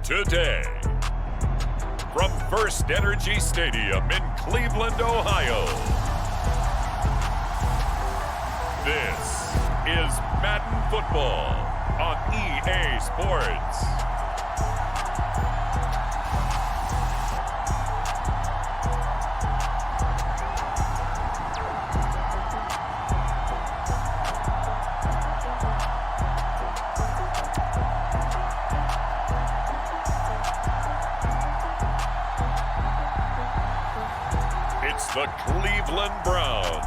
today. From First Energy Stadium in Cleveland, Ohio, this is Madden Football on EA Sports. The Cleveland Browns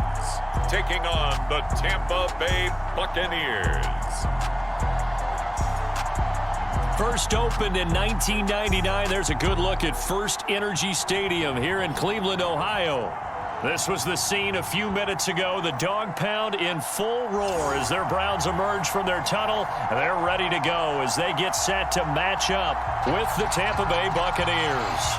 taking on the Tampa Bay Buccaneers. First opened in 1999. There's a good look at First Energy Stadium here in Cleveland, Ohio. This was the scene a few minutes ago. The dog pound in full roar as their Browns emerge from their tunnel. They're ready to go as they get set to match up with the Tampa Bay Buccaneers.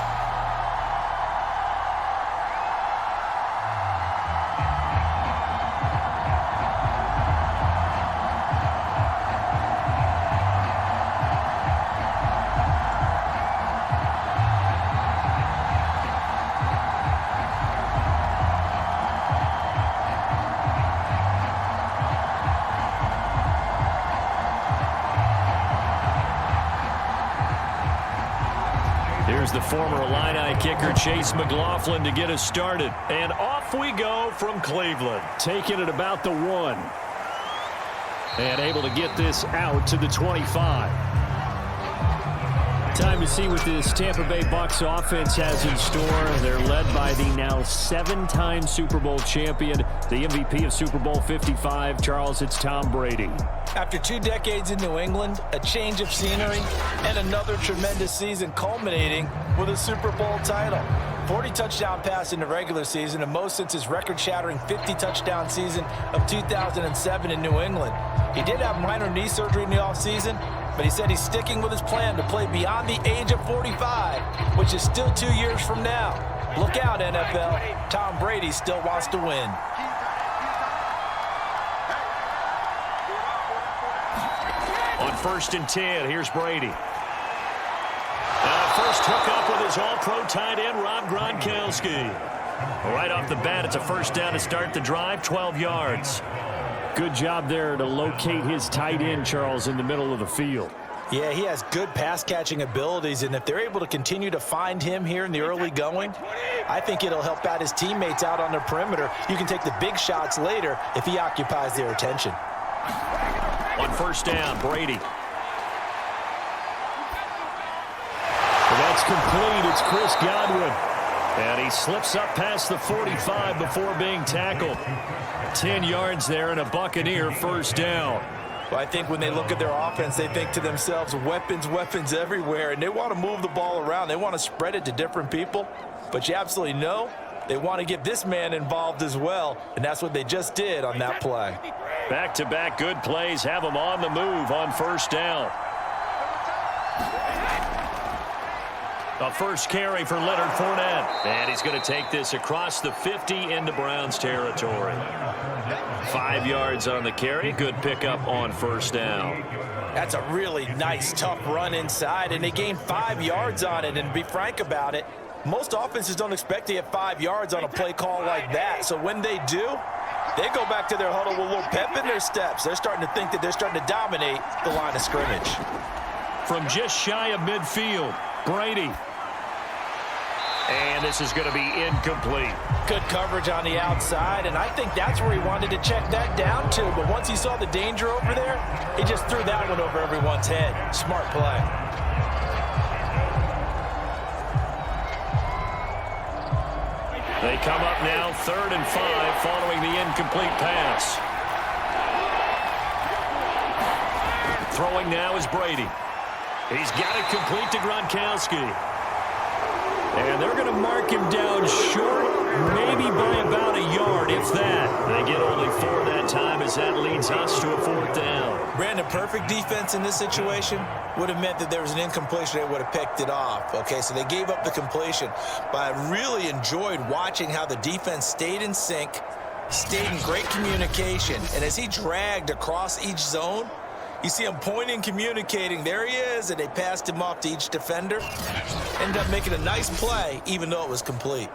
Here's the former Illini kicker, Chase McLaughlin, to get us started. And off we go from Cleveland, taking it about the 1. And able to get this out to the 25. Time to see what this Tampa Bay Bucs offense has in store. They're led by the now 7-time Super Bowl champion, the MVP of Super Bowl 55. Charles, it's Tom Brady. After 2 decades in New England, a change of scenery, and another tremendous season culminating with a Super Bowl title. 40 touchdown pass in the regular season, the most since his record-shattering 50-touchdown season of 2007 in New England. He did have minor knee surgery in the offseason, but he said he's sticking with his plan to play beyond the age of 45, which is still 2 years from now. Look out, NFL. Tom Brady still wants to win. On 1st and 10, here's Brady. First hook up with his all-pro tight end, Rob Gronkowski. Right off the bat, it's a first down to start the drive, 12 yards. Good job there to locate his tight end, Charles, in the middle of the field. Yeah, he has good pass-catching abilities, and if they're able to continue to find him here in the early going, I think it'll help out his teammates out on the perimeter. You can take the big shots later if he occupies their attention. On first down, Brady. That's complete. It's Chris Godwin. And he slips up past the 45 before being tackled. 10 yards there and a Buccaneer first down. Well, I think when they look at their offense, they think to themselves, weapons, weapons everywhere. And they want to move the ball around. They want to spread it to different people. But you absolutely know they want to get this man involved as well. And that's what they just did on that play. Back-to-back good plays have him on the move on first down. A first carry for Leonard Fournette. And he's going to take this across the 50 into Browns territory. 5 yards on the carry. Good pickup on first down. That's a really nice, tough run inside, and they gained 5 yards on it. And to be frank about it, most offenses don't expect to get 5 yards on a play call like that. So when they do, they go back to their huddle with a little pep in their steps. They're starting to think that they're starting to dominate the line of scrimmage. From just shy of midfield, Brady. And this is going to be incomplete. Good coverage on the outside, and I think that's where he wanted to check that down to. But once he saw the danger over there, he just threw that one over everyone's head. Smart play. They come up now 3rd and 5 following the incomplete pass. Throwing now is Brady. He's got it complete to Gronkowski. And they're going to mark him down short, maybe by about a yard, if that. They get only 4 that time as that leads us to a 4th down. Brandon, perfect defense in this situation would have meant that there was an incompletion. They would have picked it off. Okay, so they gave up the completion. But I really enjoyed watching how the defense stayed in sync, stayed in great communication. And as he dragged across each zone, You see him pointing, communicating. There he is, and they passed him off to each defender. Ended up making a nice play, even though it was complete.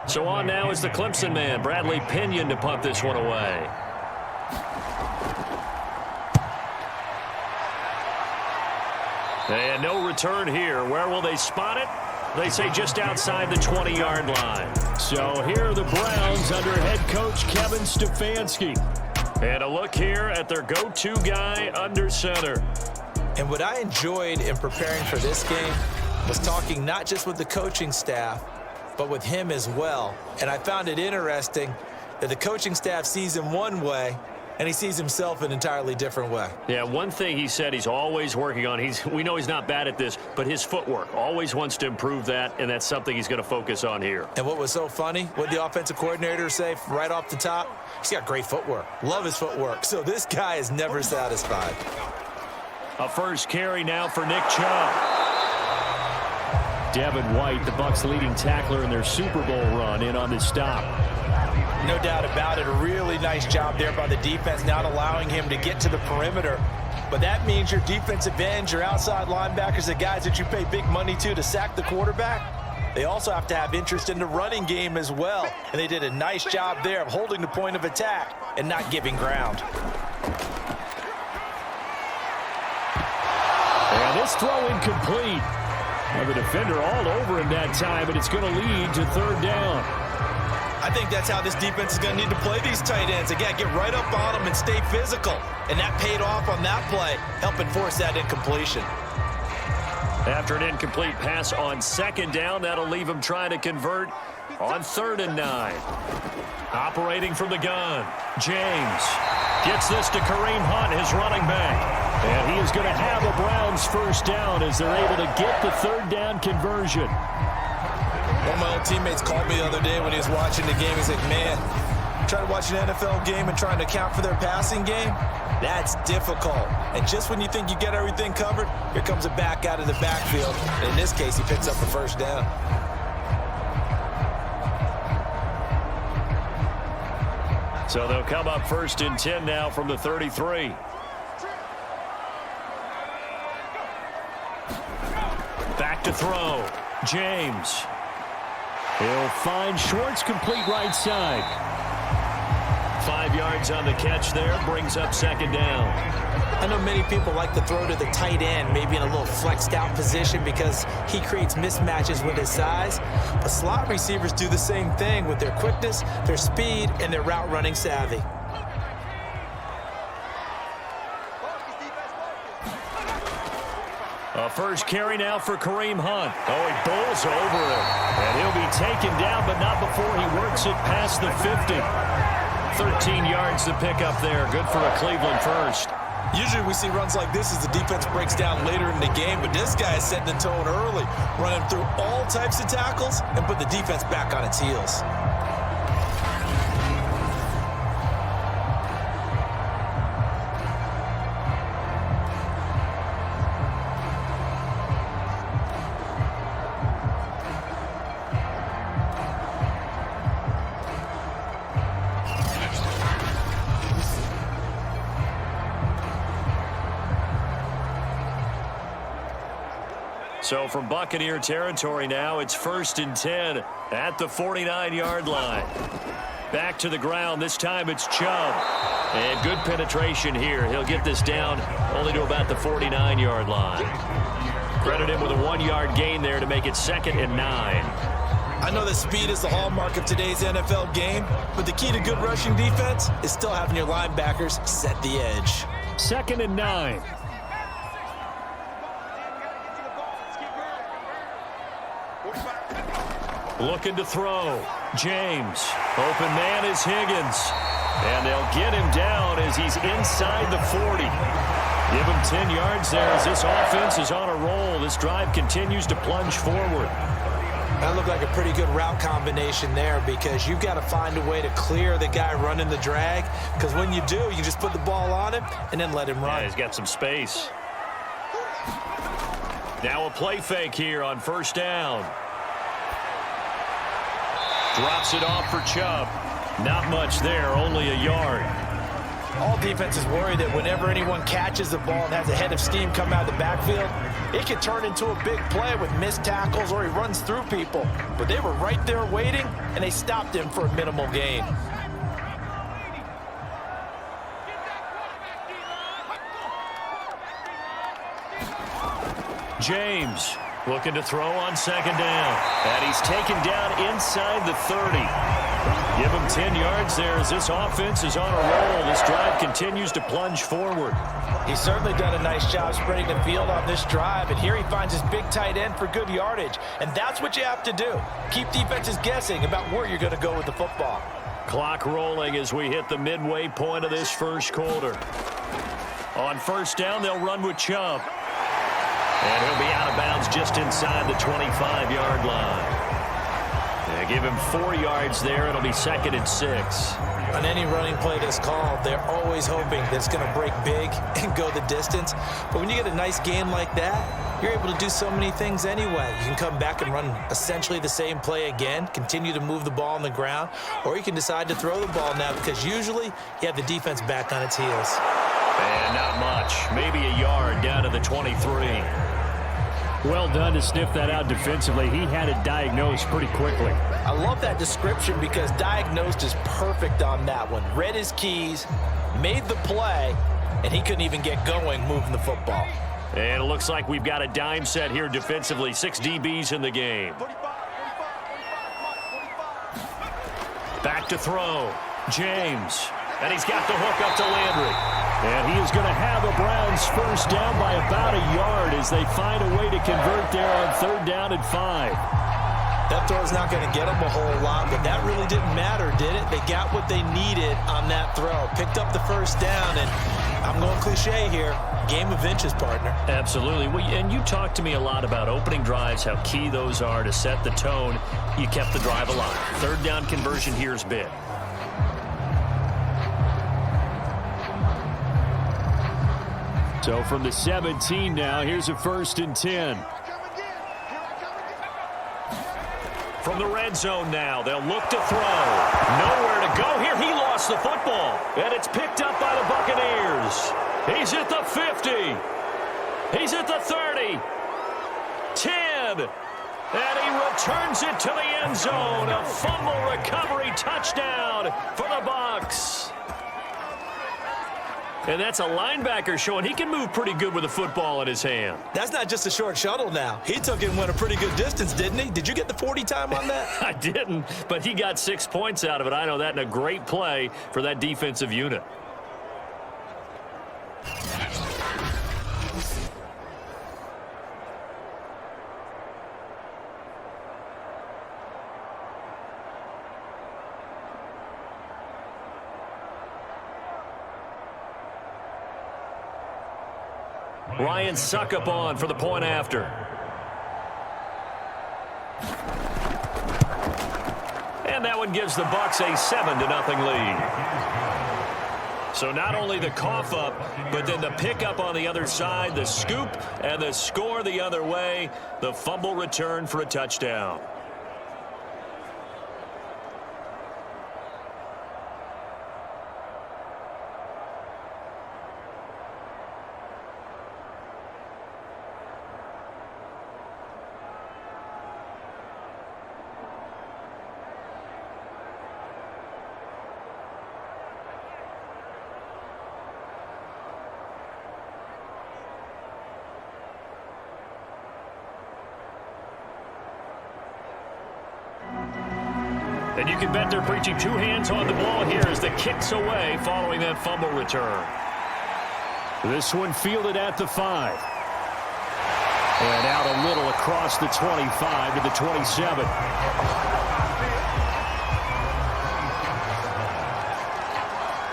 So on now is the Clemson man, Bradley Pinion, to punt this one away. And no return here. Where will they spot it? They say just outside the 20-yard line. So here are the Browns under head coach Kevin Stefanski. And a look here at their go-to guy under center. And what I enjoyed in preparing for this game was talking not just with the coaching staff, but with him as well. And I found it interesting that the coaching staff sees him one way, and he sees himself an entirely different way. Yeah, one thing he said he's always working on, we know he's not bad at this, but his footwork, always wants to improve that, and that's something he's going to focus on here. And what was so funny, what the offensive coordinator say right off the top? He's got great footwork. Love his footwork. So this guy is never satisfied. A first carry now for Nick Chubb. Devin White, the Bucs' leading tackler in their Super Bowl run, in on this stop. No doubt about it. A really nice job there by the defense, not allowing him to get to the perimeter. But that means your defensive ends, your outside linebackers, the guys that you pay big money to sack the quarterback, they also have to have interest in the running game as well. And they did a nice job there of holding the point of attack and not giving ground. And this throw incomplete. Now the defender all over him that time, and it's going to lead to third down. I think that's how this defense is going to need to play these tight ends. Again, get right up on them and stay physical. And that paid off on that play, helping force that incompletion. After an incomplete pass on second down, that'll leave him trying to convert on 3rd and 9. Operating from the gun, James gets this to Kareem Hunt, his running back. And he is going to have a Browns first down as they're able to get the 3rd down conversion. One of my old teammates called me the other day when he was watching the game. He's like, man, trying to watch an NFL game and trying to account for their passing game, that's difficult. And just when you think you get everything covered, here comes a back out of the backfield. And in this case, he picks up a first down. So they'll come up 1st and 10 now from the 33. Back to throw. James. He'll find Schwartz, complete right side. 5 yards on the catch there, brings up 2nd down. I know many people like to throw to the tight end, maybe in a little flexed out position because he creates mismatches with his size. But slot receivers do the same thing with their quickness, their speed, and their route running savvy. A first carry now for Kareem Hunt. Oh, he bowls over him. And he'll be taken down, but not before he works it past the 50. 13 yards to pick up there. Good for a Cleveland first. Usually we see runs like this as the defense breaks down later in the game, but this guy is setting the tone early, running through all types of tackles and put the defense back on its heels. So from Buccaneer territory now, it's 1st and 10 at the 49-yard line. Back to the ground. This time it's Chubb. And good penetration here. He'll get this down only to about the 49-yard line. Credit him with a 1-yard gain there to make it 2nd and 9. I know that speed is the hallmark of today's NFL game, but the key to good rushing defense is still having your linebackers set the edge. 2nd and 9. Looking to throw. James. Open man is Higgins. And they'll get him down as he's inside the 40. Give him 10 yards there as this offense is on a roll. This drive continues to plunge forward. That looked like a pretty good route combination there because you've got to find a way to clear the guy running the drag, because when you do, you just put the ball on him and then let him run. Yeah, he's got some space. Now a play fake here on 1st down. Drops it off for Chubb. Not much there, only a yard. All defenses worry that whenever anyone catches the ball and has a head of steam come out of the backfield, it can turn into a big play with missed tackles or he runs through people. But they were right there waiting, and they stopped him for a minimal gain. James looking to throw on second down. And he's taken down inside the 30. Give him 10 yards there as this offense is on a roll. This drive continues to plunge forward. He's certainly done a nice job spreading the field on this drive, and here he finds his big tight end for good yardage. And that's what you have to do. Keep defenses guessing about where you're going to go with the football. Clock rolling as we hit the midway point of this first quarter. On first down, they'll run with Chubb. And he'll be out of bounds just inside the 25-yard line. They give him 4 yards there. It'll be 2nd and 6. On any running play that's called, they're always hoping that it's going to break big and go the distance. But when you get a nice game like that, you're able to do so many things anyway. You can come back and run essentially the same play again, continue to move the ball on the ground, or you can decide to throw the ball now because usually you have the defense back on its heels. And not much. Maybe a yard down to the 23. Well done to sniff that out defensively. He had it diagnosed pretty quickly. I love that description because diagnosed is perfect on that one. Read his keys, made the play, and he couldn't even get going moving the football. And it looks like we've got a dime set here defensively. 6 DBs in the game. Back to throw. James. And he's got the hook up to Landry. And he is going to have the Browns first down by about a yard as they find a way to convert there on 3rd down and 5. That throw is not going to get them a whole lot, but that really didn't matter, did it? They got what they needed on that throw. Picked up the first down, and I'm going cliche here. Game of inches, partner. Absolutely. And you talked to me a lot about opening drives, how key those are to set the tone. You kept the drive alive. 3rd down conversion here is big. So from the 17 now, here's a 1st and 10. From the red zone now, they'll look to throw. Nowhere to go here. He lost the football. And it's picked up by the Buccaneers. He's at the 50. He's at the 30. 10. And he returns it to the end zone. A fumble recovery touchdown for the Bucs. And that's a linebacker showing he can move pretty good with a football in his hand. That's not just a short shuttle now. He took it and went a pretty good distance, didn't he? Did you get the 40 time on that? I didn't, but he got 6 points out of it. I know that in a great play for that defensive unit. Ryan Suckup on for the point after. And that one gives the Bucs a 7-0 lead. So not only the cough up, but then the pickup on the other side, the scoop, and the score the other way. The fumble return for a touchdown. And you can bet they're preaching 2 hands on the ball here as the kick's away following that fumble return. This one fielded at the 5. And out a little across the 25 to the 27.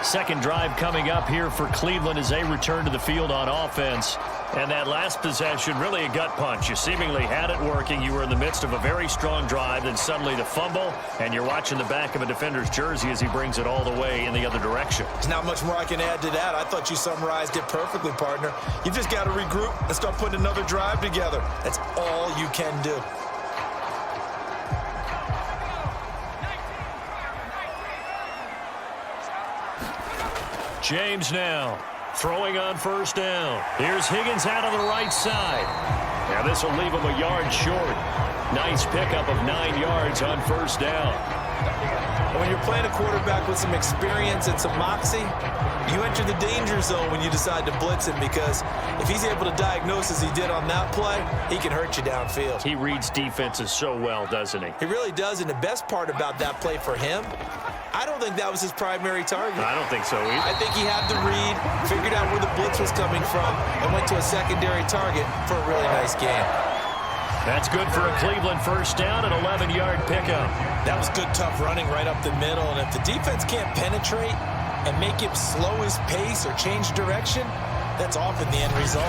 Second drive coming up here for Cleveland as they return to the field on offense. And that last possession, really a gut punch. You seemingly had it working. You were in the midst of a very strong drive, then suddenly the fumble, and you're watching the back of a defender's jersey as he brings it all the way in the other direction. There's not much more I can add to that. I thought you summarized it perfectly, partner. You just got to regroup and start putting another drive together. That's all you can do. James now throwing on first down. Here's Higgins out on the right side. Now this will leave him a yard short. Nice pickup of 9 yards on first down. When you're playing a quarterback with some experience and some moxie, you enter the danger zone when you decide to blitz him, because if he's able to diagnose as he did on that play, he can hurt you downfield. He reads defenses so well, doesn't he? He really does, and the best part about that play for him, I don't think that was his primary target. I don't think so either. I think he had the read, figured out where the blitz was coming from, and went to a secondary target for a really nice game. That's good for a Cleveland first down, an 11-yard pickup. That was good, tough running right up the middle, and if the defense can't penetrate and make him slow his pace or change direction, that's often the end result.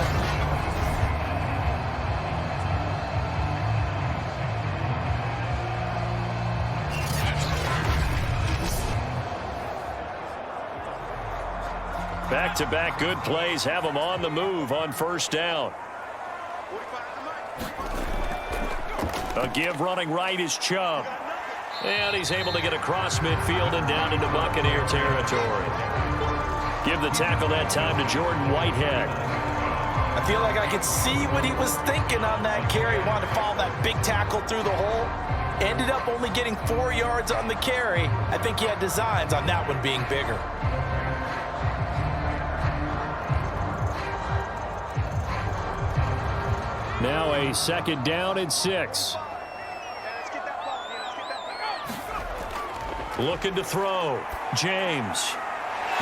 Back-to-back good plays have him on the move on first down. A give running right is Chubb. And he's able to get across midfield and down into Buccaneer territory. Give the tackle that time to Jordan Whitehead. I feel like I could see what he was thinking on that carry. Wanted to follow that big tackle through the hole. Ended up only getting 4 yards on the carry. I think he had designs on that one being bigger. Now a second down and 6. Looking to throw. James.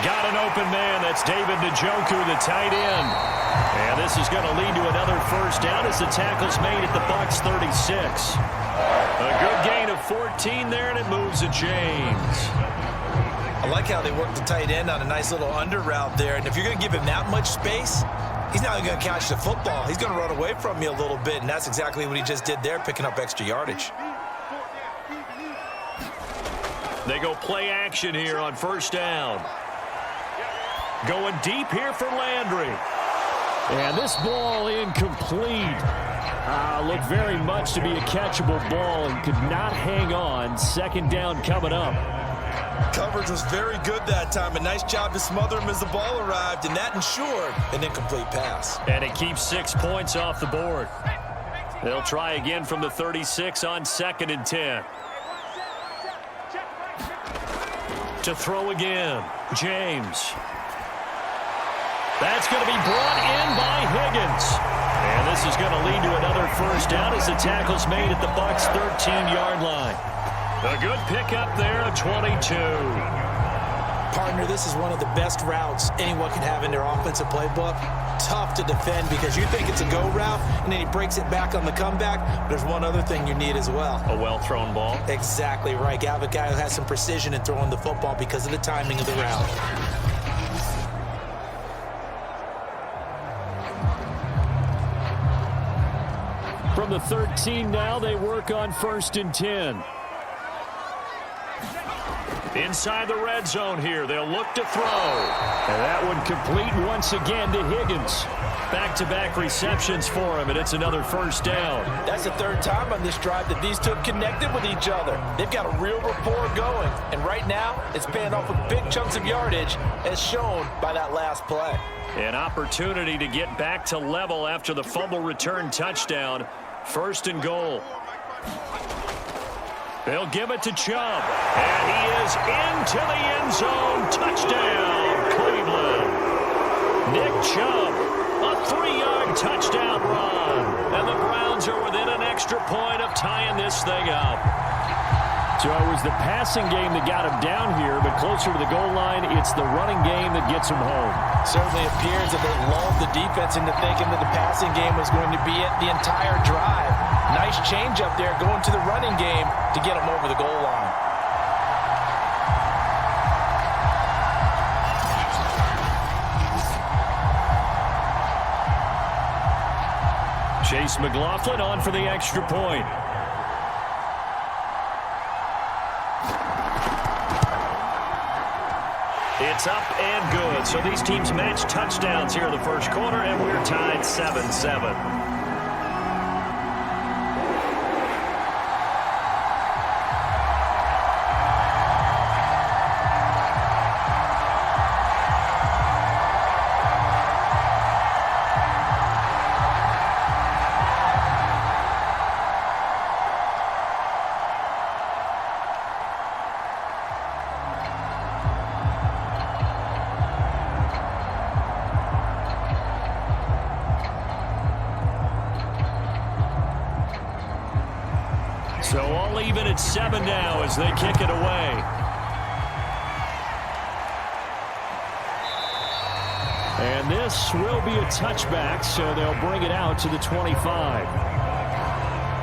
Got an open man. That's David Njoku, the tight end. And this is going to lead to another first down as the tackle's made at the Bucs 36. A good gain of 14 there, and it moves to James. I like how they worked the tight end on a nice little under route there. And if you're going to give him that much space, he's not going to catch the football. He's going to run away from you a little bit, and that's exactly what he just did there, picking up extra yardage. They go play action here on first down. Going deep here for Landry. And this ball incomplete. Looked very much to be a catchable ball and could not hang on. Second down coming up. Coverage was very good that time. A nice job to smother him as the ball arrived, and that ensured an incomplete pass. And it keeps 6 points off the board. They'll try again from the 36 on 2nd and 10. To throw again, James. That's going to be brought in by Higgins. And this is going to lead to another first down as the tackle's made at the Bucs 13-yard line. A good pickup there, a 22. Partner, this is one of the best routes anyone can have in their offensive playbook. Tough to defend because you think it's a go route, and then he breaks it back on the comeback. There's one other thing you need as well. A well-thrown ball. Exactly right. You have a guy who has some precision in throwing the football because of the timing of the route. From the 13 now, they work on 1st and 10. Inside the red zone here, they'll look to throw. And that one complete once again to Higgins. Back-to-back receptions for him, and it's another first down. That's the 3rd time on this drive that these two have connected with each other. They've got a real rapport going, and right now it's paying off with big chunks of yardage, as shown by that last play. An opportunity to get back to level after the fumble return touchdown. 1st and goal. They'll give it to Chubb, and he is into the end zone. Touchdown, Cleveland. Nick Chubb, a 3-yard touchdown run. And the Browns are within an extra point of tying this thing up. So it was the passing game that got him down here, but closer to the goal line, it's the running game that gets him home. Certainly appears that they lulled the defense into thinking that the passing game was going to be it the entire drive. Nice change up there going to the running game to get him over the goal line. Chase McLaughlin on for the extra point. It's up and good. So these teams match touchdowns here in the first quarter, and we're tied 7-7. still even at 7 now as they kick it away. And this will be a touchback, so they'll bring it out to the 25.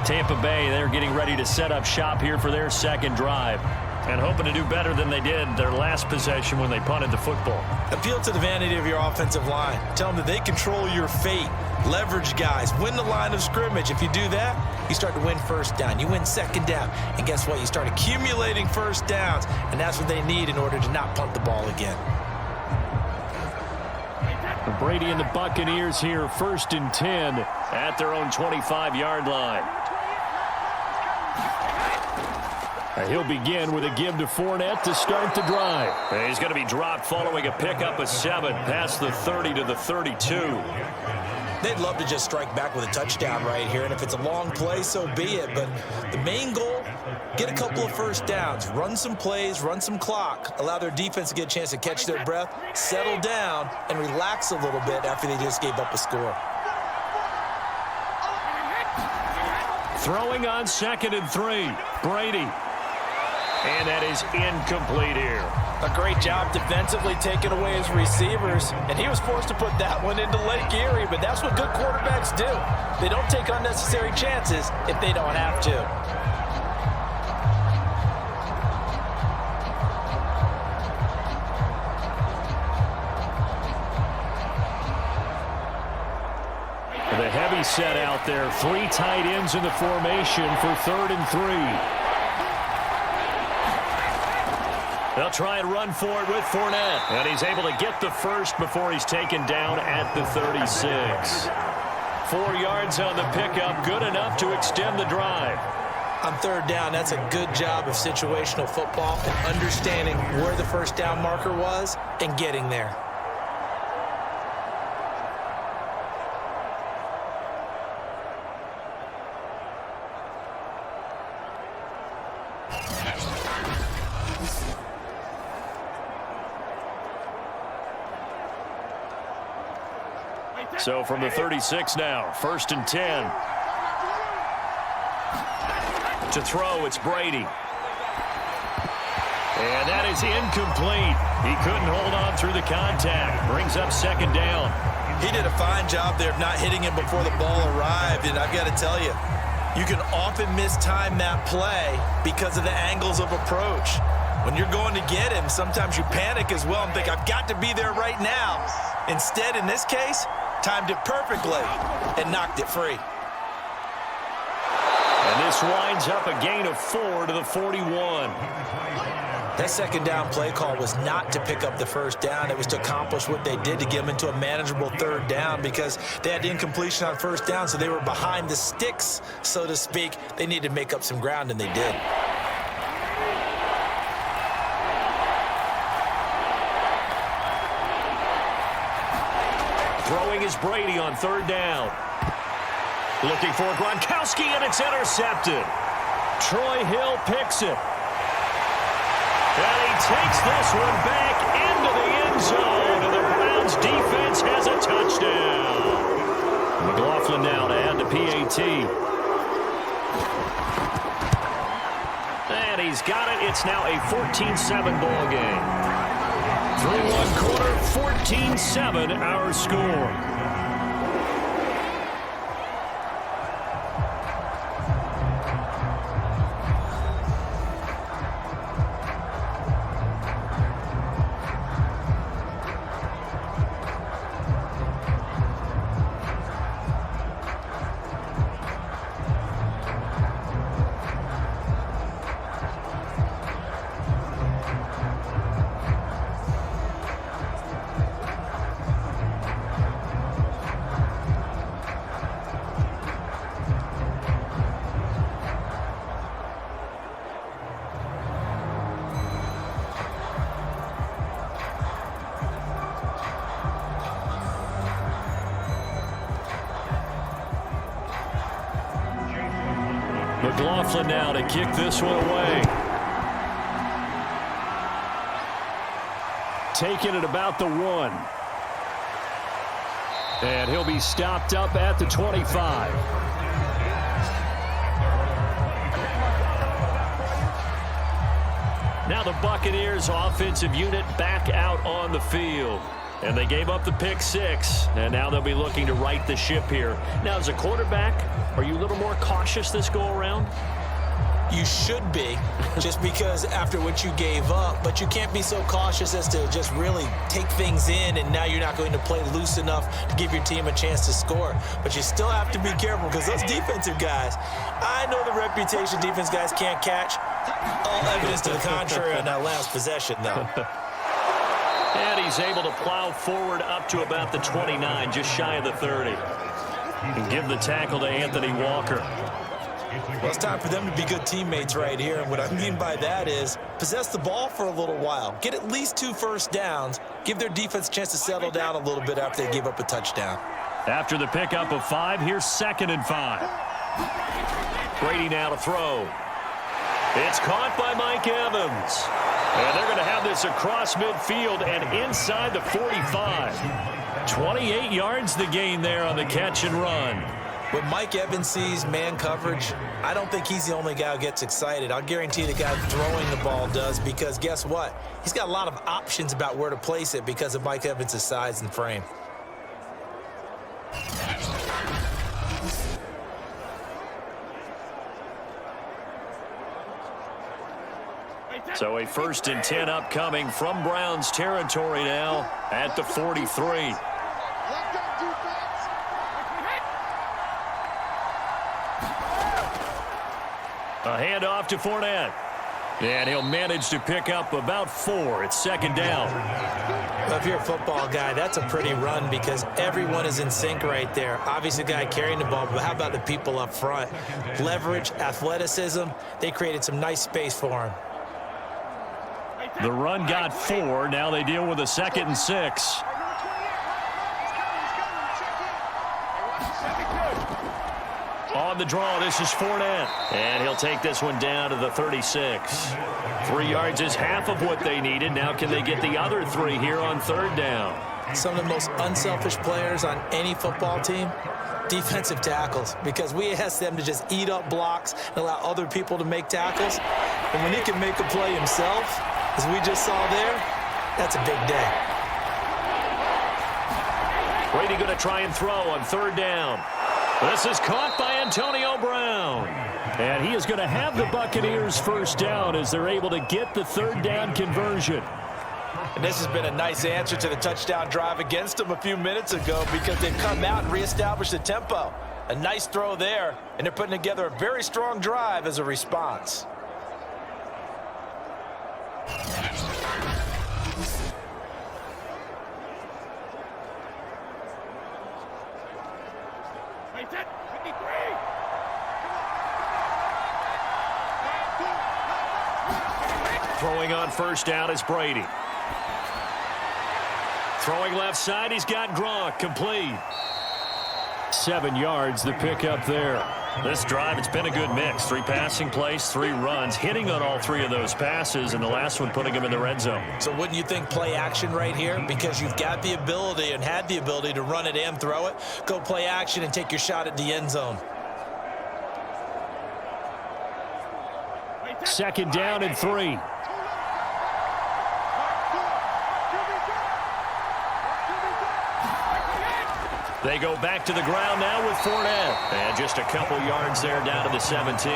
Tampa Bay, they're getting ready to set up shop here for their second drive, and hoping to do better than they did their last possession when they punted the football. Appeal to the vanity of your offensive line. Tell them that they control your fate. Leverage guys. Win the line of scrimmage. If you do that, you start to win first down. You win second down. And guess what? You start accumulating first downs, and that's what they need in order to not punt the ball again. Brady and the Buccaneers here, 1st and 10 at their own 25-yard line. He'll begin with a give to Fournette to start the drive. He's going to be dropped following a pickup of 7 past the 30 to the 32. They'd love to just strike back with a touchdown right here, and if it's a long play, so be it. But the main goal, get a couple of first downs, run some plays, run some clock, allow their defense to get a chance to catch their breath, settle down, and relax a little bit after they just gave up a score. Throwing on 2nd and 3, Brady. And that is incomplete here. A great job defensively taking away his receivers, and he was forced to put that one into Lake Erie, but that's what good quarterbacks do. They don't take unnecessary chances if they don't have to. The heavy set out there. 3 tight ends in the formation for 3rd and 3. They'll try and run for it with Fournette. And he's able to get the first before he's taken down at the 36. 4 yards on the pickup, good enough to extend the drive. On 3rd down, that's a good job of situational football and understanding where the first down marker was and getting there. So from the 36 now, 1st and 10. To throw, it's Brady. And that is incomplete. He couldn't hold on through the contact. Brings up 2nd down. He did a fine job there of not hitting him before the ball arrived, and I've got to tell you, you can often mistime that play because of the angles of approach. When you're going to get him, sometimes you panic as well and think, I've got to be there right now. Instead, in this case, timed it perfectly and knocked it free. And this winds up a gain of 4 to the 41. That 2nd down play call was not to pick up the first down. It was to accomplish what they did to get them into a manageable 3rd down because they had incompletion on 1st down, so they were behind the sticks, so to speak. They needed to make up some ground, and they did. Throwing is Brady on 3rd down. Looking for Gronkowski, and it's intercepted. Troy Hill picks it. And he takes this one back into the end zone, and the Browns defense has a touchdown. McLaughlin now to add the PAT. And he's got it. It's now a 14-7 ball game. 3-1 quarter, 14-7 our score. McLaughlin now to kick this one away. Taking it about the 1. And he'll be stopped up at the 25. Now the Buccaneers offensive unit back out on the field. And they gave up the pick 6, and now they'll be looking to right the ship here. Now, as a quarterback, are you a little more cautious this go-around? You should be, just because after what you gave up, but you can't be so cautious as to just really take things in, and now you're not going to play loose enough to give your team a chance to score. But you still have to be careful, because those defensive guys, I know the reputation defense guys can't catch. All evidence to the contrary on that last possession, though. And he's able to plow forward up to about the 29, just shy of the 30. And give the tackle to Anthony Walker. Well, it's time for them to be good teammates right here. And what I mean by that is possess the ball for a little while. Get at least 2 first downs. Give their defense a chance to settle down a little bit after they give up a touchdown. After the pickup of 5, here's 2nd and 5. Brady now to throw. It's caught by Mike Evans. And they're going to have this across midfield and inside the 45. 28 yards the gain there on the catch and run. When Mike Evans sees man coverage, I don't think he's the only guy who gets excited. I'll guarantee the guy throwing the ball does, because guess what? He's got a lot of options about where to place it because of Mike Evans' size and frame. So a 1st and 10 upcoming from Browns territory now at the 43. A handoff to Fournette. And he'll manage to pick up about 4. It's 2nd down. Well, if you're a football guy, that's a pretty run because everyone is in sync right there. Obviously, the guy carrying the ball, but how about the people up front? Leverage, athleticism, they created some nice space for him. The run got 4. Now they deal with a 2nd and 6. On the draw, this is Fournette. And he'll take this one down to the 36. 3 yards is half of what they needed. Now can they get the other 3 here on 3rd down? Some of the most unselfish players on any football team, defensive tackles, because we ask them to just eat up blocks and allow other people to make tackles. And when he can make a play himself, as we just saw there, that's a big day. Brady going to try and throw on 3rd down. This is caught by Antonio Brown. And he is going to have the Buccaneers 1st down as they're able to get the 3rd down conversion. And this has been a nice answer to the touchdown drive against them a few minutes ago because they've come out and reestablished the tempo. A nice throw there, and they're putting together a very strong drive as a response. Throwing on 1st down is Brady. Throwing left side, he's got Gronk, complete. 7 yards, the pickup there. This drive, it's been a good mix. 3 passing plays, 3 runs, hitting on all 3 of those passes, and the last one putting him in the red zone. So wouldn't you think play action right here? Because you've got the ability and had the ability to run it and throw it. Go play action and take your shot at the end zone. 2nd down and 3. They go back to the ground now with Fournette. And just a couple yards there down to the 17.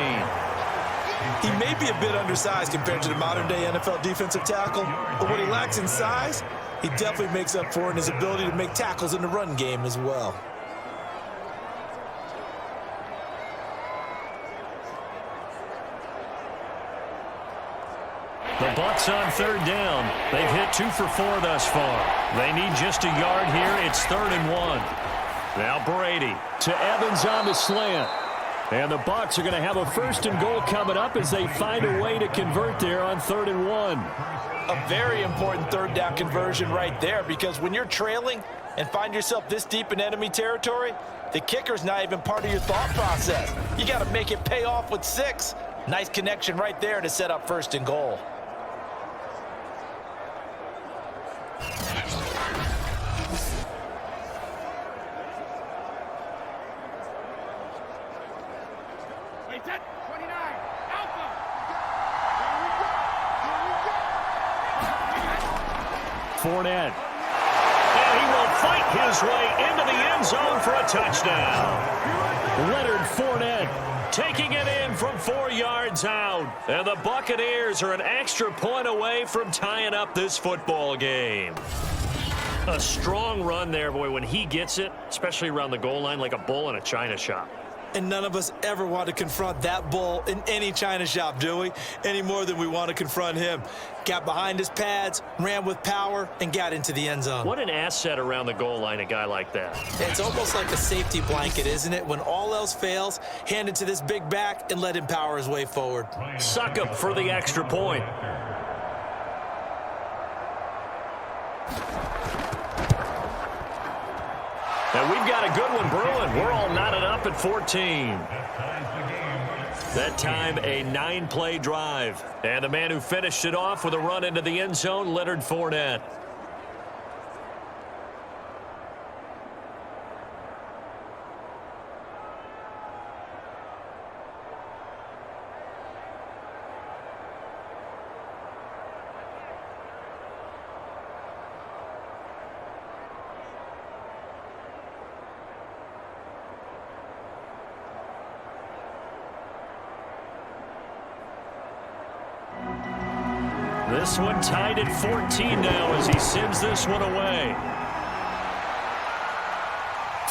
He may be a bit undersized compared to the modern-day NFL defensive tackle, but what he lacks in size, he definitely makes up for in his ability to make tackles in the run game as well. The Bucs on 3rd down. They've hit 2 for 4 thus far. They need just a yard here. It's 3rd and 1. Now Brady to Evans on the slant. And the Bucs are going to have a 1st and goal coming up as they find a way to convert there on 3rd and 1. A very important 3rd down conversion right there, because when you're trailing and find yourself this deep in enemy territory, the kicker's not even part of your thought process. You got to make it pay off with 6. Nice connection right there to set up 1st and goal. Fournette. And he will fight his way into the end zone for a touchdown. Leonard Fournette taking it in from 4 yards out. And the Buccaneers are an extra point away from tying up this football game. A strong run there, boy, when he gets it, especially around the goal line, like a bull in a china shop. And none of us ever want to confront that bull in any china shop, do we? Any more than we want to confront him. Got behind his pads, ran with power, and got into the end zone. What an asset around the goal line, a guy like that. It's almost like a safety blanket, isn't it? When all else fails, hand it to this big back and let him power his way forward. Suck up for the extra point. And we've got a good one brewing. We're all knotted up at 14. That time, a 9-play drive. And the man who finished it off with a run into the end zone, Leonard Fournette. This one tied at 14 now as he sends this one away.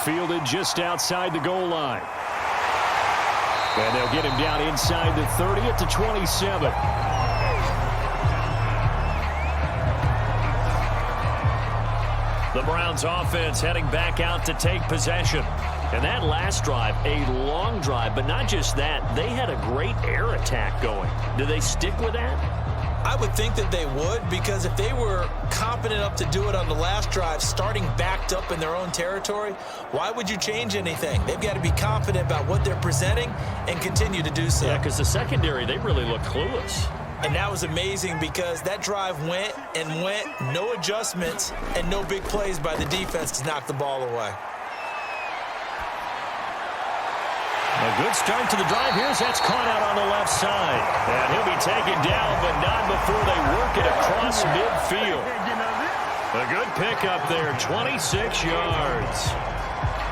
Fielded just outside the goal line. And they'll get him down inside the 30 at the 27. The Browns offense heading back out to take possession. And that last drive, a long drive, but not just that, they had a great air attack going. Do they stick with that? I would think that they would, because if they were confident enough to do it on the last drive, starting backed up in their own territory, why would you change anything? They've got to be confident about what they're presenting and continue to do so. Yeah, because the secondary, they really look clueless. And that was amazing because that drive went and went, no adjustments, and no big plays by the defense to knock the ball away. A good start to the drive. That's caught out on the left side. And he'll be taken down, but not before they work it across midfield. A good pickup there, 26 yards.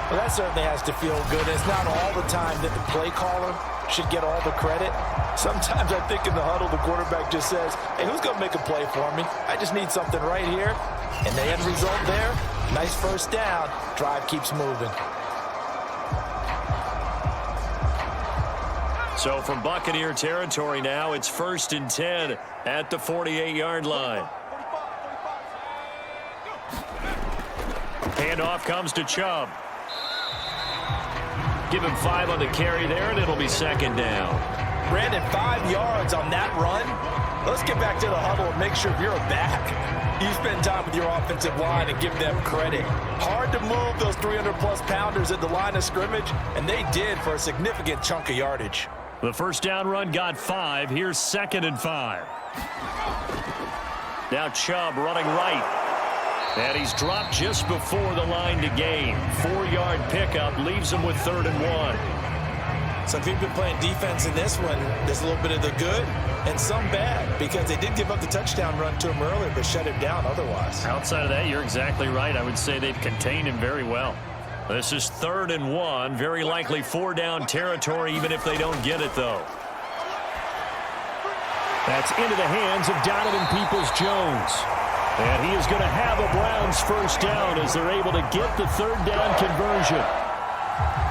Well, that certainly has to feel good. It's not all the time that the play caller should get all the credit. Sometimes I think in the huddle, the quarterback just says, hey, who's going to make a play for me? I just need something right here. And the end result there, nice first down. Drive keeps moving. So from Buccaneer territory now, it's 1st and 10 at the 48-yard line. Handoff comes to Chubb. Give him 5 on the carry there, and it'll be 2nd down. Brandon, 5 yards on that run. Let's get back to the huddle and make sure you're back. You spend time with your offensive line and give them credit. Hard to move those 300-plus pounders at the line of scrimmage, and they did for a significant chunk of yardage. The first down run got 5. Here's 2nd and 5. Now Chubb running right. And he's dropped just before the line to gain. 4-yard pickup leaves him with 3rd and 1. So if you've been playing defense in this one, there's a little bit of the good and some bad, because they did give up the touchdown run to him earlier, but shut him down otherwise. Outside of that, you're exactly right. I would say they've contained him very well. This is 3rd and 1. Very likely 4-down territory, even if they don't get it, though. That's into the hands of Donovan Peoples-Jones. And he is going to have a Browns first down as they're able to get the 3rd down conversion.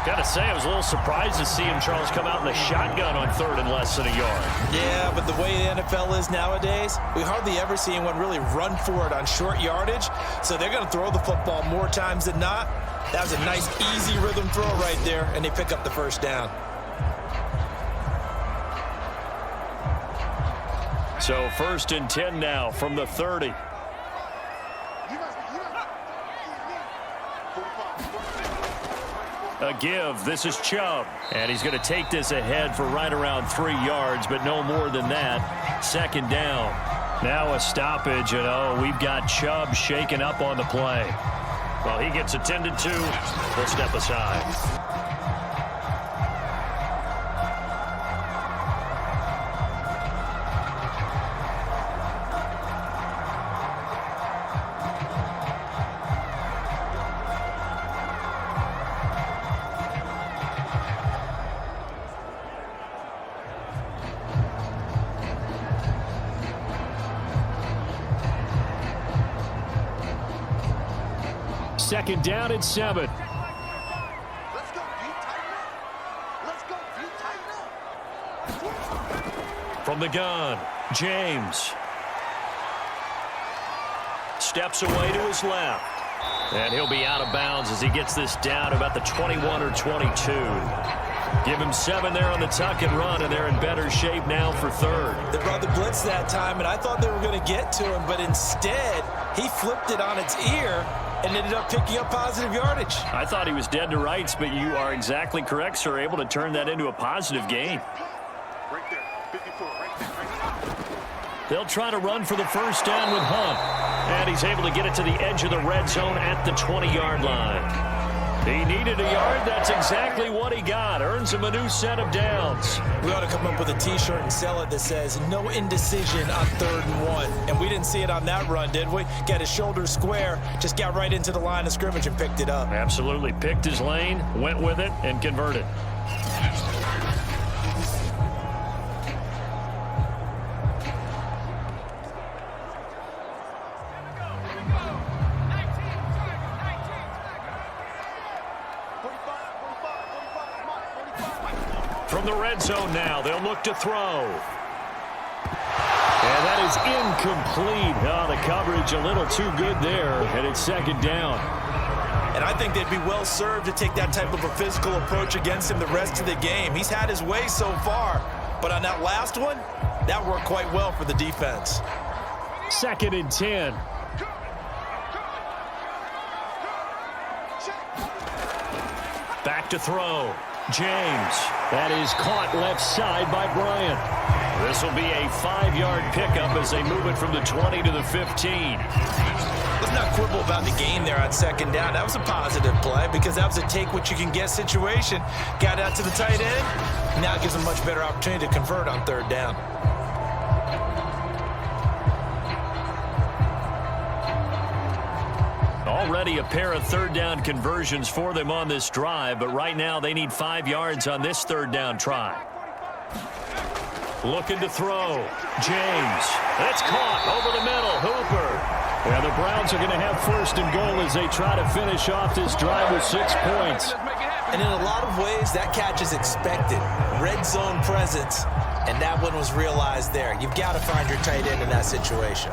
Got to say, I was a little surprised to see him, Charles, come out in the shotgun on 3rd and less than a yard. Yeah, but the way the NFL is nowadays, we hardly ever see anyone really run for it on short yardage. So they're going to throw the football more times than not. That was a nice, easy rhythm throw right there, and they pick up the first down. So 1st and 10 now from the 30. A give. This is Chubb. And he's going to take this ahead for right around 3 yards, but no more than that. 2nd down. Now a stoppage, and we've got Chubb shaken up on the play. Well, he gets attended to. We'll step aside. second down and 7. Let's go, D, tighten up. Let's go, D, tighten up. From the gun, James. Steps away to his left. And he'll be out of bounds as he gets this down about the 21 or 22. Give him 7 there on the tuck and run, and they're in better shape now for third. They brought the blitz that time, and I thought they were going to get to him, but instead he flipped it on its ear and ended up picking up positive yardage. I thought he was dead to rights, but you are exactly correct, sir, able to turn that into a positive gain. Right there, 54, right there, right there. They'll try to run for the first down with Hunt. And he's able to get it to the edge of the red zone at the 20-yard line. He needed a yard. That's exactly what he got. Earns him a new set of downs. We ought to come up with a T-shirt and sell it that says, no indecision on 3rd and 1. And we didn't see it on that run, did we? Got his shoulders square, just got right into the line of scrimmage and picked it up. Absolutely. Picked his lane, went with it, and converted. From the red zone now, they'll look to throw. And that is incomplete. Oh, the coverage a little too good there, and it's second down. And I think they'd be well served to take that type of a physical approach against him the rest of the game. He's had his way so far, but on that last one, that worked quite well for the defense. 2nd and 10. Back to throw. James. That is caught left side by Bryant. This will be a 5-yard pickup as they move it from the 20 to the 15. Let's not quibble about the game there on 2nd down. That was a positive play because that was a take-what-you-can-get situation. Got out to the tight end. Now it gives them a much better opportunity to convert on 3rd down. Already a pair of 3rd down conversions for them on this drive, but right now they need 5 yards on this 3rd down try. Looking to throw. James. That's caught over the middle. Hooper. And the Browns are going to have 1st and goal as they try to finish off this drive with 6 points. And in a lot of ways, that catch is expected. Red zone presence, and that one was realized there. You've got to find your tight end in that situation.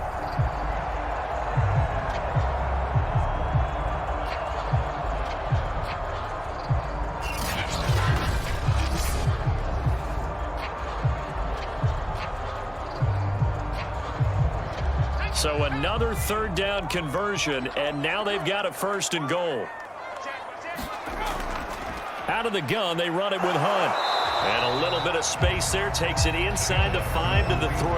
So another 3rd down conversion, and now they've got a 1st and goal. Out of the gun, they run it with Hunt. And a little bit of space there takes it inside the 5 to the 3.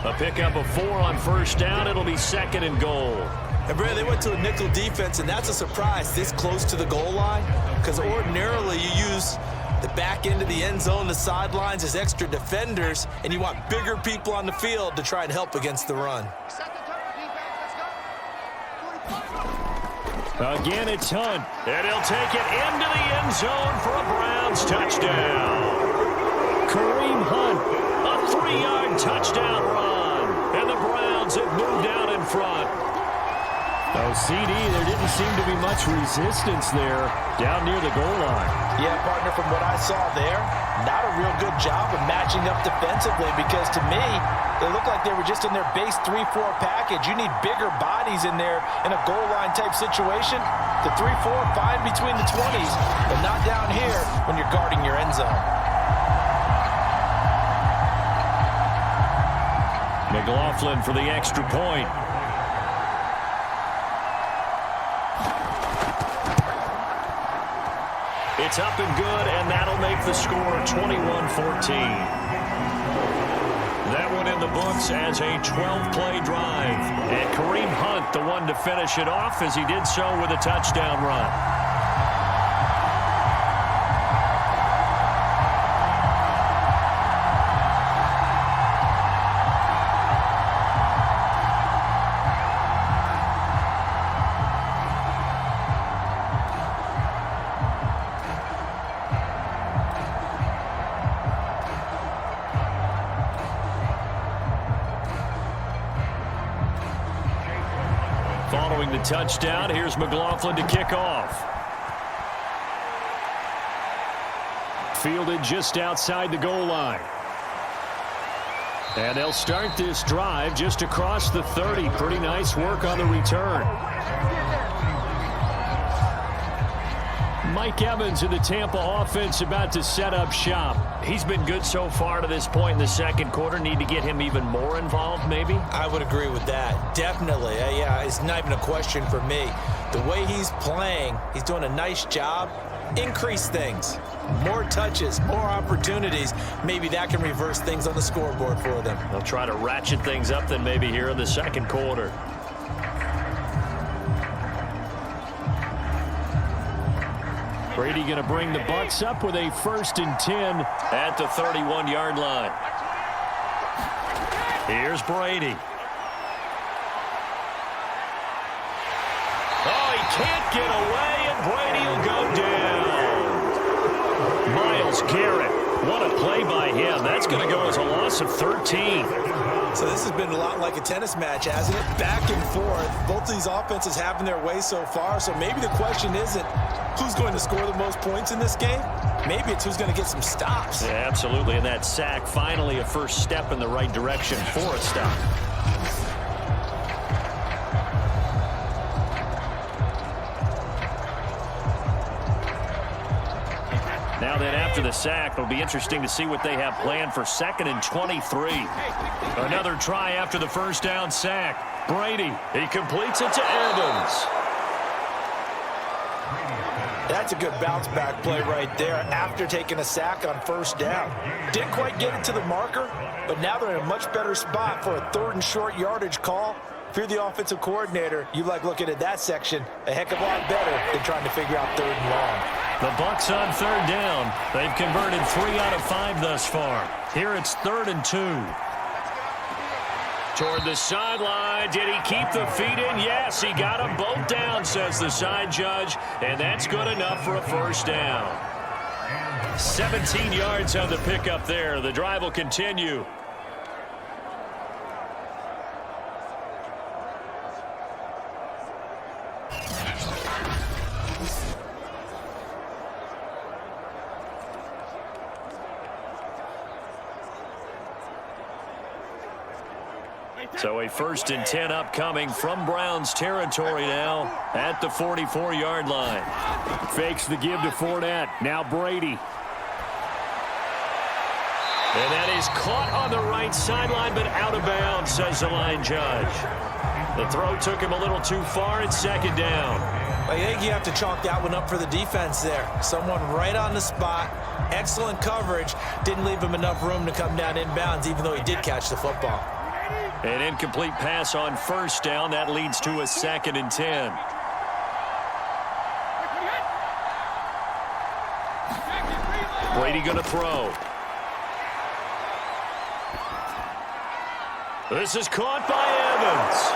A pickup of 4 on 1st down. It'll be 2nd and goal. And Brad, they went to a nickel defense, and that's a surprise this close to the goal line, because ordinarily you use the back end of the end zone, the sidelines as extra defenders, and you want bigger people on the field to try and help against the run. Again, it's Hunt, and he'll take it into the end zone for a Browns touchdown. Kareem Hunt, a 3-yard touchdown run, and the Browns have moved out in front. Oh, CD, there didn't seem to be much resistance there down near the goal line. Yeah, partner, from what I saw there, not a real good job of matching up defensively, because to me, they look like they were just in their base 3-4 package. You need bigger bodies in there in a goal line type situation. The 3-4, fine between the 20s, but not down here when you're guarding your end zone. McLaughlin for the extra point. It's up and good, and that'll make the score 21-14. That one in the books as a 12-play drive. And Kareem Hunt, the one to finish it off, as he did so with a touchdown run. a touchdown. Here's McLaughlin to kick off. Fielded just outside the goal line. And they'll start this drive just across the 30. Pretty nice work on the return. Mike Evans in the Tampa offense about to set up shop. He's been good so far to this point in the second quarter. Need to get him even more involved, maybe? I would agree with that. Definitely. Yeah, it's not even a question for me. The way he's playing, he's doing a nice job. Increase things. More touches, more opportunities. Maybe that can reverse things on the scoreboard for them. They'll try to ratchet things up then maybe here in the second quarter. Brady going to bring the Bucs up with a 1st and 10 at the 31-yard line. Here's Brady. Oh, he can't get away, and Brady will go down. Myles Garrett, what a play by him. That's going to go as a loss of 13. So this has been a lot like a tennis match, hasn't it? Back and forth. Both of these offenses having their way so far. So maybe the question isn't who's going to score the most points in this game. Maybe it's who's going to get some stops. Yeah, absolutely. And that sack, finally a first step in the right direction for a stop. Now then, after the sack, it'll be interesting to see what they have planned for 2nd and 23. Another try after the first down sack. Brady, he completes it to Evans. That's a good bounce back play right there after taking a sack on 1st down. Didn't quite get it to the marker, but now they're in a much better spot for a 3rd and short yardage call. If you're the offensive coordinator, you like looking at that section a heck of a lot better than trying to figure out 3rd and long. The Bucs on 3rd down. They've converted 3 out of 5 thus far. Here it's 3rd and 2. Toward the sideline. Did he keep the feet in? Yes, he got them both down, says the side judge. And that's good enough for a 1st down. 17 yards on the pickup there. The drive will continue. So a 1st and 10 upcoming from Browns territory now at the 44-yard line. Fakes the give to Fournette. Now Brady. And that is caught on the right sideline, but out of bounds, says the line judge. The throw took him a little too far. It's 2nd down. I think you have to chalk that one up for the defense there. Someone right on the spot. Excellent coverage. Didn't leave him enough room to come down inbounds, even though he did catch the football. An incomplete pass on 1st down. That leads to a 2nd and 10. Brady going to throw. This is caught by Evans.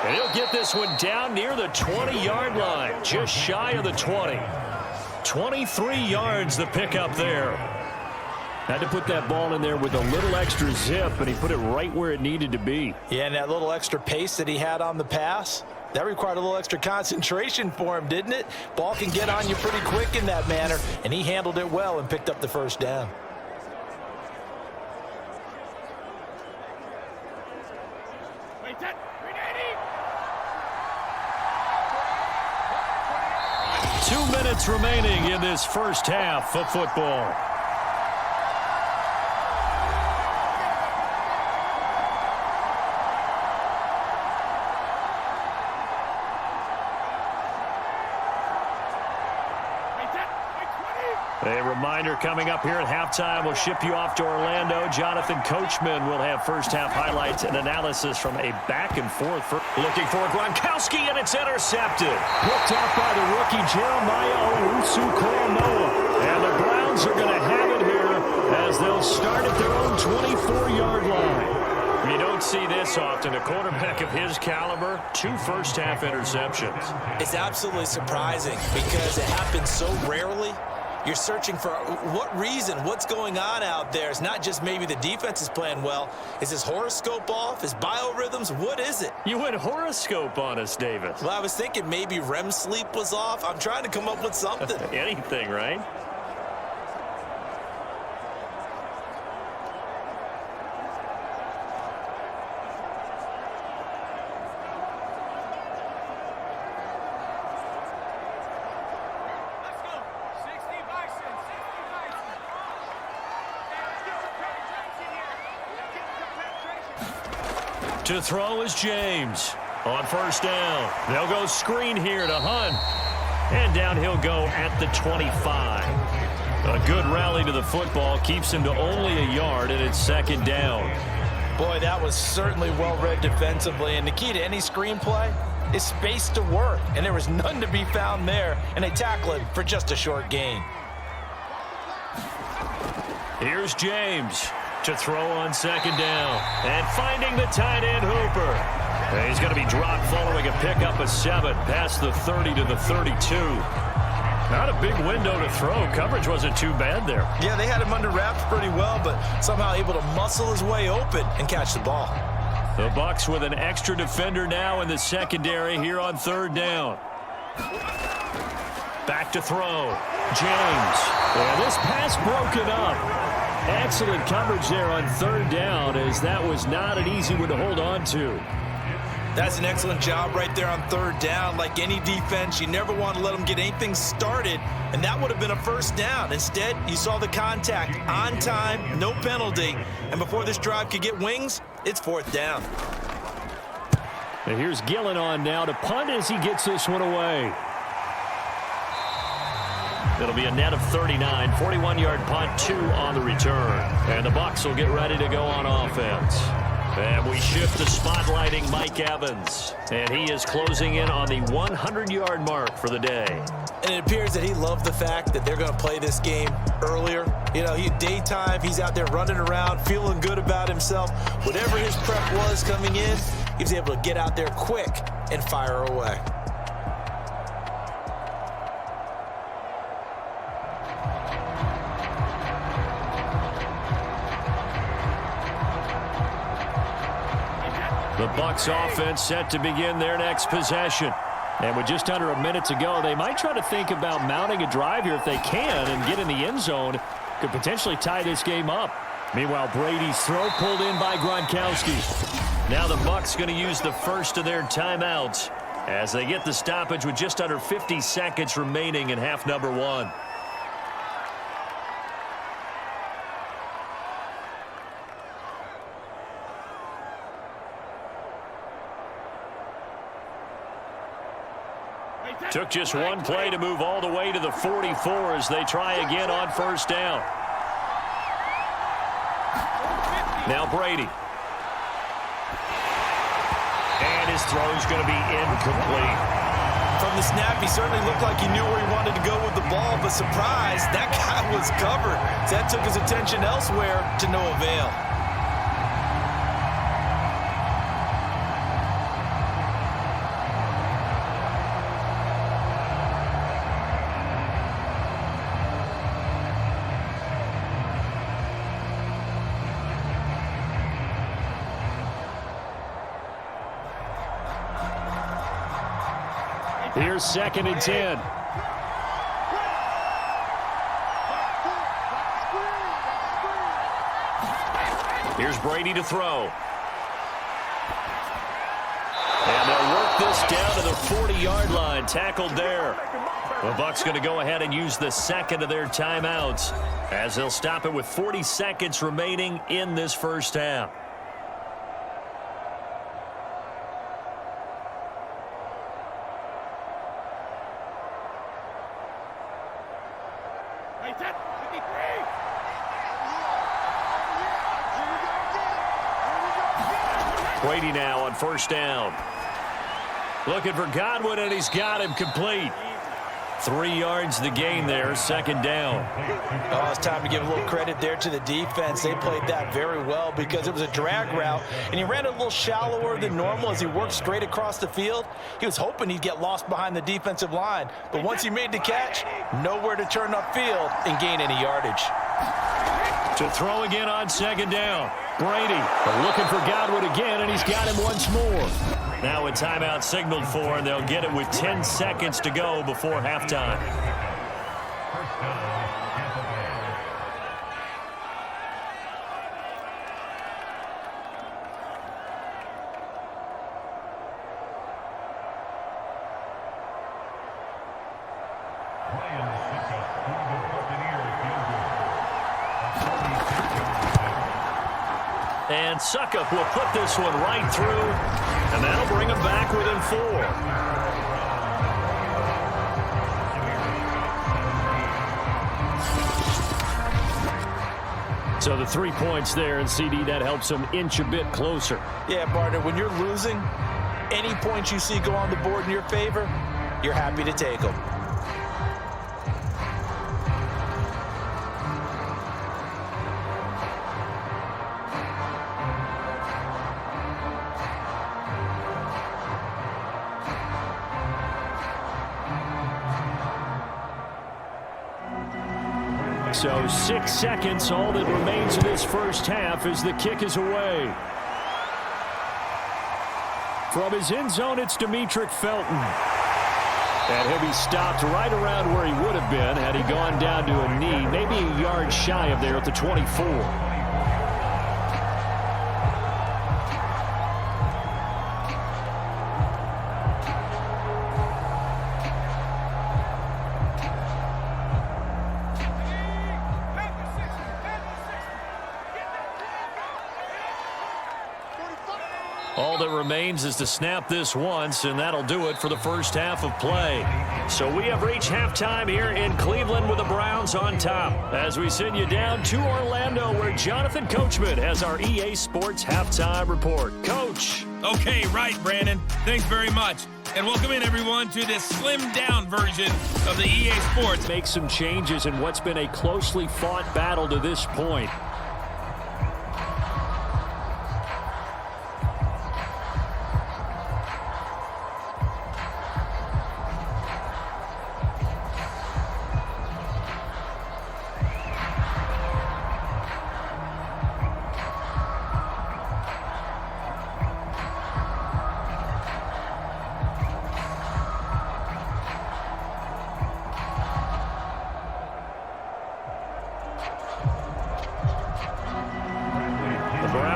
And he'll get this one down near the 20-yard line, just shy of the 20. 23 yards the pickup there. Had to put that ball in there with a little extra zip, and he put it right where it needed to be. Yeah, and that little extra pace that he had on the pass, that required a little extra concentration for him, didn't it? Ball can get on you pretty quick in that manner, and he handled it well and picked up the 1st down. Two minutes remaining in this first half of football. A reminder coming up here at halftime. We'll ship you off to Orlando. Jonathan Coachman will have first-half highlights and analysis from a back-and-forth. Looking for Gronkowski, and it's intercepted. Picked off by the rookie Jeremiah Owusu-Koramoah. And the Browns are going to have it here as they'll start at their own 24-yard line. You don't see this often. A quarterback of his caliber, 2 first-half interceptions. It's absolutely surprising because it happens so rarely. You're searching for what reason, what's going on out there. It's not just maybe the defense is playing well. Is his horoscope off? His biorhythms? What is it? You went horoscope on us, Davis. Well, I was thinking maybe REM sleep was off. I'm trying to come up with something. Anything, right? To throw is James on first down. They'll go screen here to Hunt. And down he'll go at the 25. A good rally to the football keeps him to only a yard, and it's second down. Boy, that was certainly well-read defensively. And the key to any screenplay is space to work. And there was none to be found there. And they tackle it for just a short gain. Here's James to throw on second down. And finding the tight end Hooper. And he's going to be dropped following a pickup of 7 past the 30 to the 32. Not a big window to throw. Coverage wasn't too bad there. Yeah, they had him under wraps pretty well, but somehow able to muscle his way open and catch the ball. The Bucs with an extra defender now in the secondary here on third down. Back to throw. James. And this pass broken up. Excellent coverage there on third down, as that was not an easy one to hold on to. That's an excellent job right there on third down. Like any defense, you never want to let them get anything started, and that would have been a first down. Instead, you saw the contact on time, no penalty, and before this drive could get wings, it's fourth down. And here's Gillen on now to punt as he gets this one away. It'll be a net of 39, 41-yard punt, 2 on the return. And the Bucs will get ready to go on offense. And we shift to spotlighting Mike Evans. And he is closing in on the 100-yard mark for the day. And it appears that he loved the fact that they're going to play this game earlier. You know, daytime, he's out there running around, feeling good about himself. Whatever his prep was coming in, he was able to get out there quick and fire away. The Bucs offense set to begin their next possession. And with just under a minute to go, they might try to think about mounting a drive here if they can and get in the end zone. Could potentially tie this game up. Meanwhile, Brady's throw pulled in by Gronkowski. Now the Bucs going to use the first of their timeouts as they get the stoppage with just under 50 seconds remaining in half number 1. Took just one play to move all the way to the 44 as they try again on first down. Now Brady. And his throw's going to be incomplete. From the snap, he certainly looked like he knew where he wanted to go with the ball, but surprise, that guy was covered. So that took his attention elsewhere to no avail. Here's second and 10. Here's Brady to throw. And they'll work this down to the 40-yard line. Tackled there. The Bucs going to go ahead and use the second of their timeouts as they'll stop it with 40 seconds remaining in this first half. Brady now on first down. Looking for Godwin, and he's got him complete. 3 yards the gain there, second down. Oh, it's time to give a little credit there to the defense. They played that very well because it was a drag route, and he ran a little shallower than normal as he worked straight across the field. He was hoping he'd get lost behind the defensive line, but once he made the catch, nowhere to turn upfield and gain any yardage. To throw again on second down. Brady looking for Godwin again, and he's got him once more. Now a timeout signaled for, and they'll get it with 10 seconds to go before halftime. And Suckup will put this one right through, and that'll bring him back within 4. So the 3 points there, and CD, that helps him inch a bit closer. Yeah, partner, when you're losing, any points you see go on the board in your favor, you're happy to take them. So 6 seconds, all that remains in this first half as the kick is away. From his end zone, it's Demetric Felton. And he'll be stopped right around where he would have been had he gone down to a knee, maybe a yard shy of there at the 24. All that remains is to snap this once, and that'll do it for the first half of play. So we have reached halftime here in Cleveland with the Browns on top, as we send you down to Orlando, where Jonathan Coachman has our EA Sports halftime report. Coach. Okay, right, Brandon. Thanks very much. And welcome in, everyone, to this slimmed-down version of the EA Sports. Make some changes in what's been a closely fought battle to this point.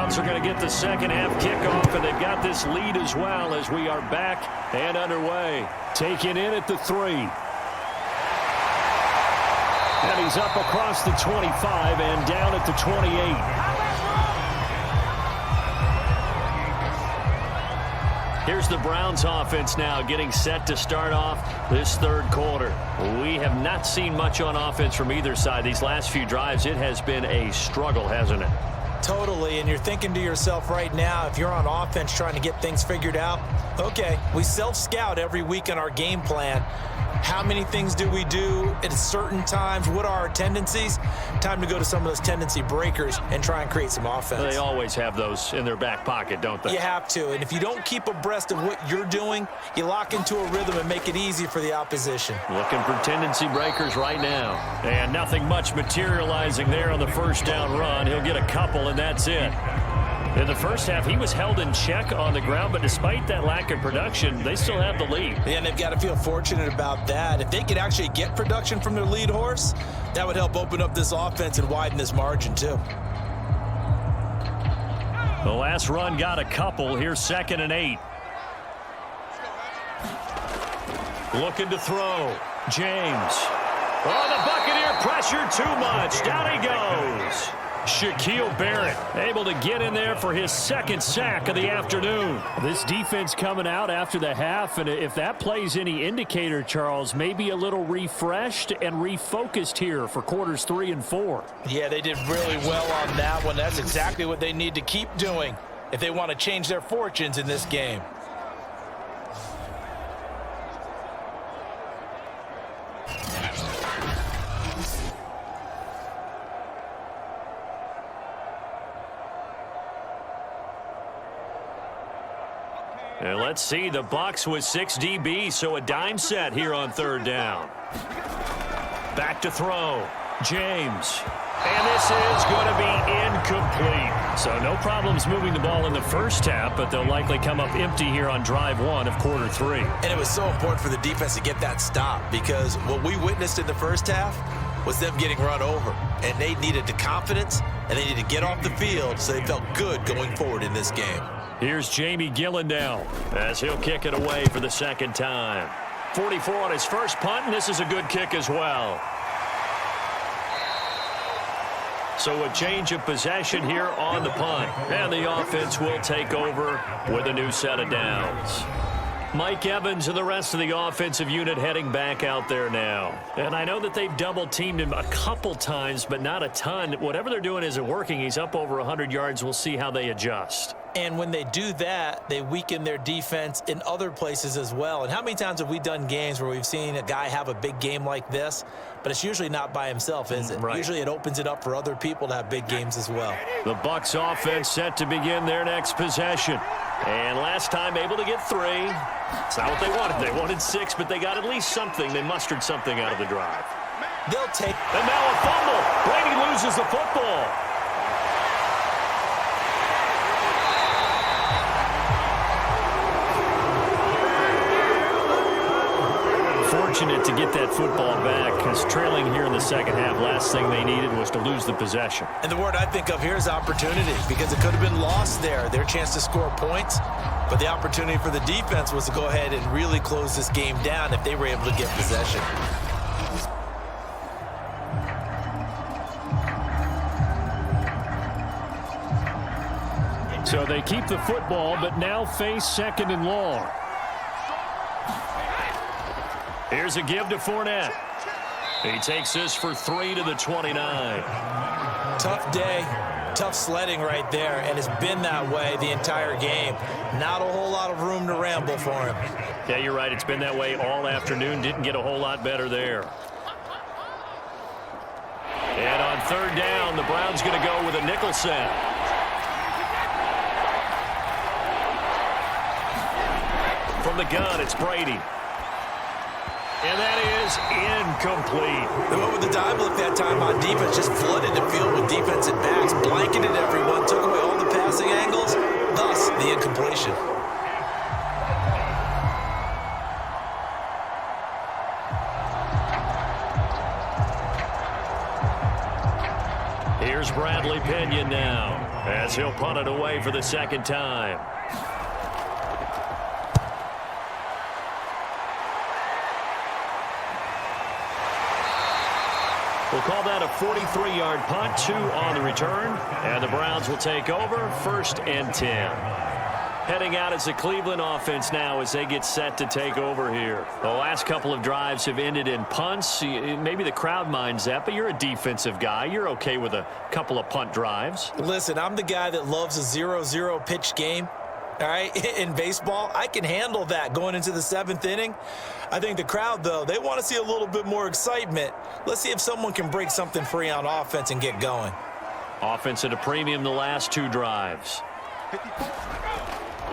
Are going to get the second half kickoff, and they've got this lead as well as we are back and underway. Taken in at the 3. And he's up across the 25 and down at the 28. Here's the Browns offense now getting set to start off this third quarter. We have not seen much on offense from either side. These last few drives, it has been a struggle, hasn't it? Totally, and you're thinking to yourself right now, if you're on offense trying to get things figured out, okay, we self-scout every week in our game plan. How many things do we do at certain times? What are our tendencies? Time to go to some of those tendency breakers and try and create some offense. They always have those in their back pocket, don't they? You have to, and if you don't keep abreast of what you're doing, you lock into a rhythm and make it easy for the opposition. Looking for tendency breakers right now. And nothing much materializing there on the first down run. He'll get a couple, and that's it. In the first half, he was held in check on the ground, but despite that lack of production, they still have the lead. Yeah, and they've got to feel fortunate about that. If they could actually get production from their lead horse, that would help open up this offense and widen this margin, too. The last run got a couple. Here's 2nd and 8. Looking to throw. James. Oh, the Buccaneer pressure too much. Down he goes. Shaquille Barrett able to get in there for his second sack of the afternoon. This defense coming out after the half, and if that plays any indicator, Charles, maybe a little refreshed and refocused here for quarters 3 and 4. Yeah, they did really well on that one. That's exactly what they need to keep doing if they want to change their fortunes in this game. And let's see, the Bucs with 6 DBs, so a dime set here on third down. Back to throw. James. And this is going to be incomplete. So no problems moving the ball in the first half, but they'll likely come up empty here on drive 1 of quarter 3. And it was so important for the defense to get that stop, because what we witnessed in the first half was them getting run over. And they needed the confidence, and they needed to get off the field so they felt good going forward in this game. Here's Jamie Gillen now as he'll kick it away for the second time. 44 on his first punt, and this is a good kick as well. So a change of possession here on the punt. And the offense will take over with a new set of downs. Mike Evans and the rest of the offensive unit heading back out there now. And I know that they've double-teamed him a couple times, but not a ton. Whatever they're doing isn't working. He's up over 100 yards. We'll see how they adjust. And when they do that, they weaken their defense in other places as well. And how many times have we done games where we've seen a guy have a big game like this, but it's usually not by himself, is it? Right. Usually it opens it up for other people to have big games as well. The Bucs offense set to begin their next possession. And last time able to get 3. It's not what they wanted. They wanted 6, but they got at least something. They mustered something out of the drive. They'll take. And now a fumble. Brady loses the football. Fortunate to get that football back, because trailing here in the second half, last thing they needed was to lose the possession. And the word I think of here is opportunity, because it could have been lost there, their chance to score points. But the opportunity for the defense was to go ahead and really close this game down if they were able to get possession. So they keep the football, but now face 2nd and long. Here's a give to Fournette. He takes this for 3 to the 29. Tough day, tough sledding right there, and it's been that way the entire game. Not a whole lot of room to ramble for him. Yeah, you're right. It's been that way all afternoon. Didn't get a whole lot better there. And on third down, the Browns going to go with a nickel set. From the gun, it's Brady. And that is incomplete. They went with the dive look that time on defense, just flooded the field with defensive backs, blanketed everyone, took away all the passing angles, thus the incompletion. Here's Bradley Pinion now, as he'll punt it away for the second time. We'll call that a 43-yard punt, 2 on the return, and the Browns will take over 1st and 10. Heading out as the Cleveland offense now as they get set to take over here. The last couple of drives have ended in punts. Maybe the crowd minds that, but you're a defensive guy. You're okay with a couple of punt drives. Listen, I'm the guy that loves a 0-0 pitch game. All right, in baseball, I can handle that going into the 7th inning. I think the crowd, though, they want to see a little bit more excitement. Let's see if someone can break something free on offense and get going. Offense at a premium the last 2 drives.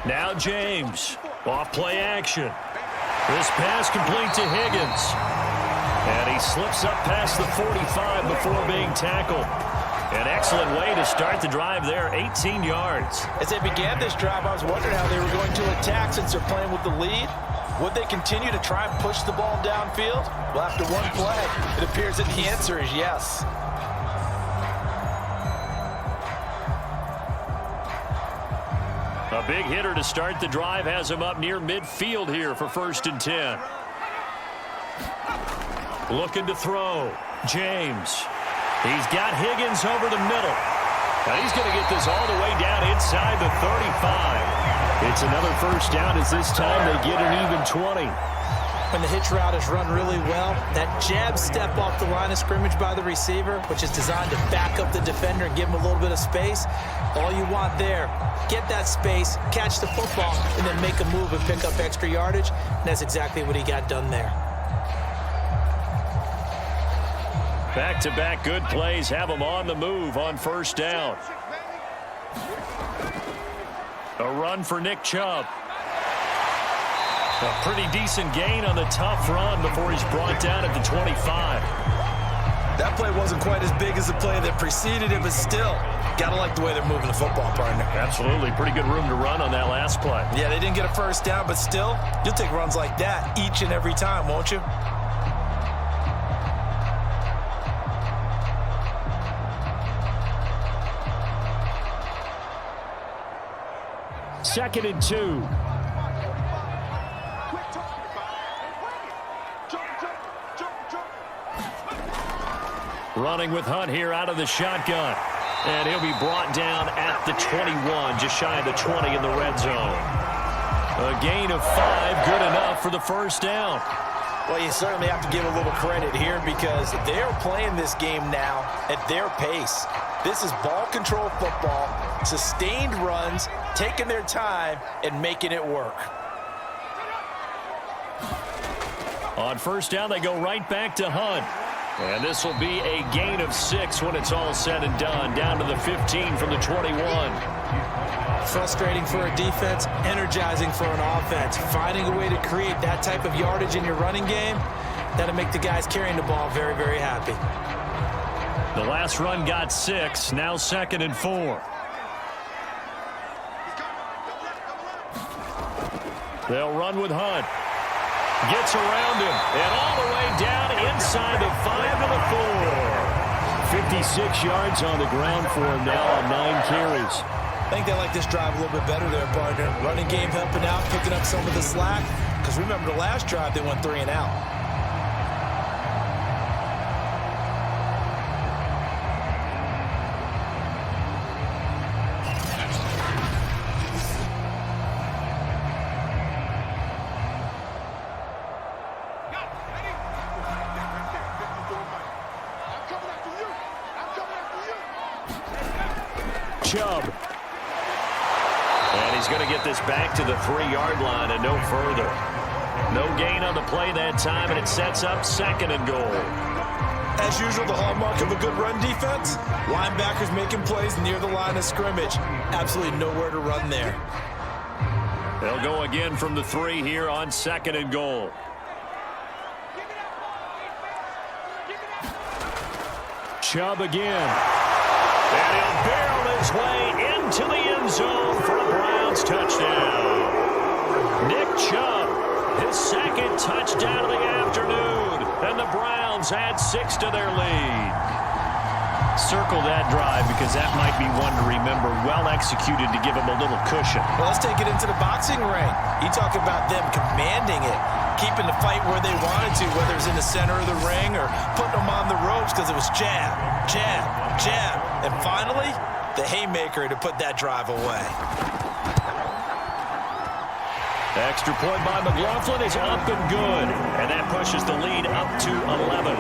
Now James, off play action. This pass complete to Higgins. And he slips up past the 45 before being tackled. An excellent way to start the drive there, 18 yards. As they began this drive, I was wondering how they were going to attack since they're playing with the lead. Would they continue to try and push the ball downfield? Well, after one play, it appears that the answer is yes. A big hitter to start the drive has him up near midfield here for 1st and 10. Looking to throw. James. He's got Higgins over the middle. Now he's going to get this all the way down inside the 35. It's another 1st down as this time they get an even 20. When the hitch route is run really well, that jab step off the line of scrimmage by the receiver, which is designed to back up the defender and give him a little bit of space, all you want there, get that space, catch the football, and then make a move and pick up extra yardage, and that's exactly what he got done there. Back-to-back good plays have them on the move on 1st down. A run for Nick Chubb. A pretty decent gain on the tough run before he's brought down at the 25. That play wasn't quite as big as the play that preceded it, but still, gotta like the way they're moving the football, partner. Absolutely. Pretty good room to run on that last play. Yeah, they didn't get a first down, but still, you'll take runs like that each and every time, won't you? Second and 2. Running with Hunt here out of the shotgun. And he'll be brought down at the 21, just shy of the 20 in the red zone. A gain of 5, good enough for the first down. Well, you certainly have to give a little credit here because they're playing this game now at their pace. This is ball control football, sustained runs, taking their time and making it work. On first down, they go right back to Hunt. And this will be a gain of 6 when it's all said and done, down to the 15 from the 21. Frustrating for a defense, energizing for an offense. Finding a way to create that type of yardage in your running game, that'll make the guys carrying the ball very, very happy. The last run got 6, now second and 4. They'll run with Hunt. Gets around him, and all the way down inside the 5 to the 4. 56 yards on the ground for him now on 9 carries. I think they like this drive a little bit better there, partner. Running game helping out, picking up some of the slack. Because remember the last drive, they went 3 and out. Chubb. And he's going to get this back to the 3-yard line and no further. No gain on the play that time, and it sets up second and goal. As usual, the hallmark of a good run defense, linebackers making plays near the line of scrimmage. Absolutely nowhere to run there. They'll go again from the 3 here on second and goal. Chubb again. And he'll barrel his way into the end zone for a Browns touchdown. Nick Chubb, his second touchdown of the afternoon. And the Browns add 6 to their lead. Circle that drive because that might be one to remember. Well executed to give him a little cushion. Well, let's take it into the boxing ring. You talk about them commanding it, keeping the fight where they wanted to, whether it's in the center of the ring or putting them on the ropes because it was jab, jab, jab. And finally, the haymaker to put that drive away. Extra point by McLaughlin is up and good. And that pushes the lead up to 11.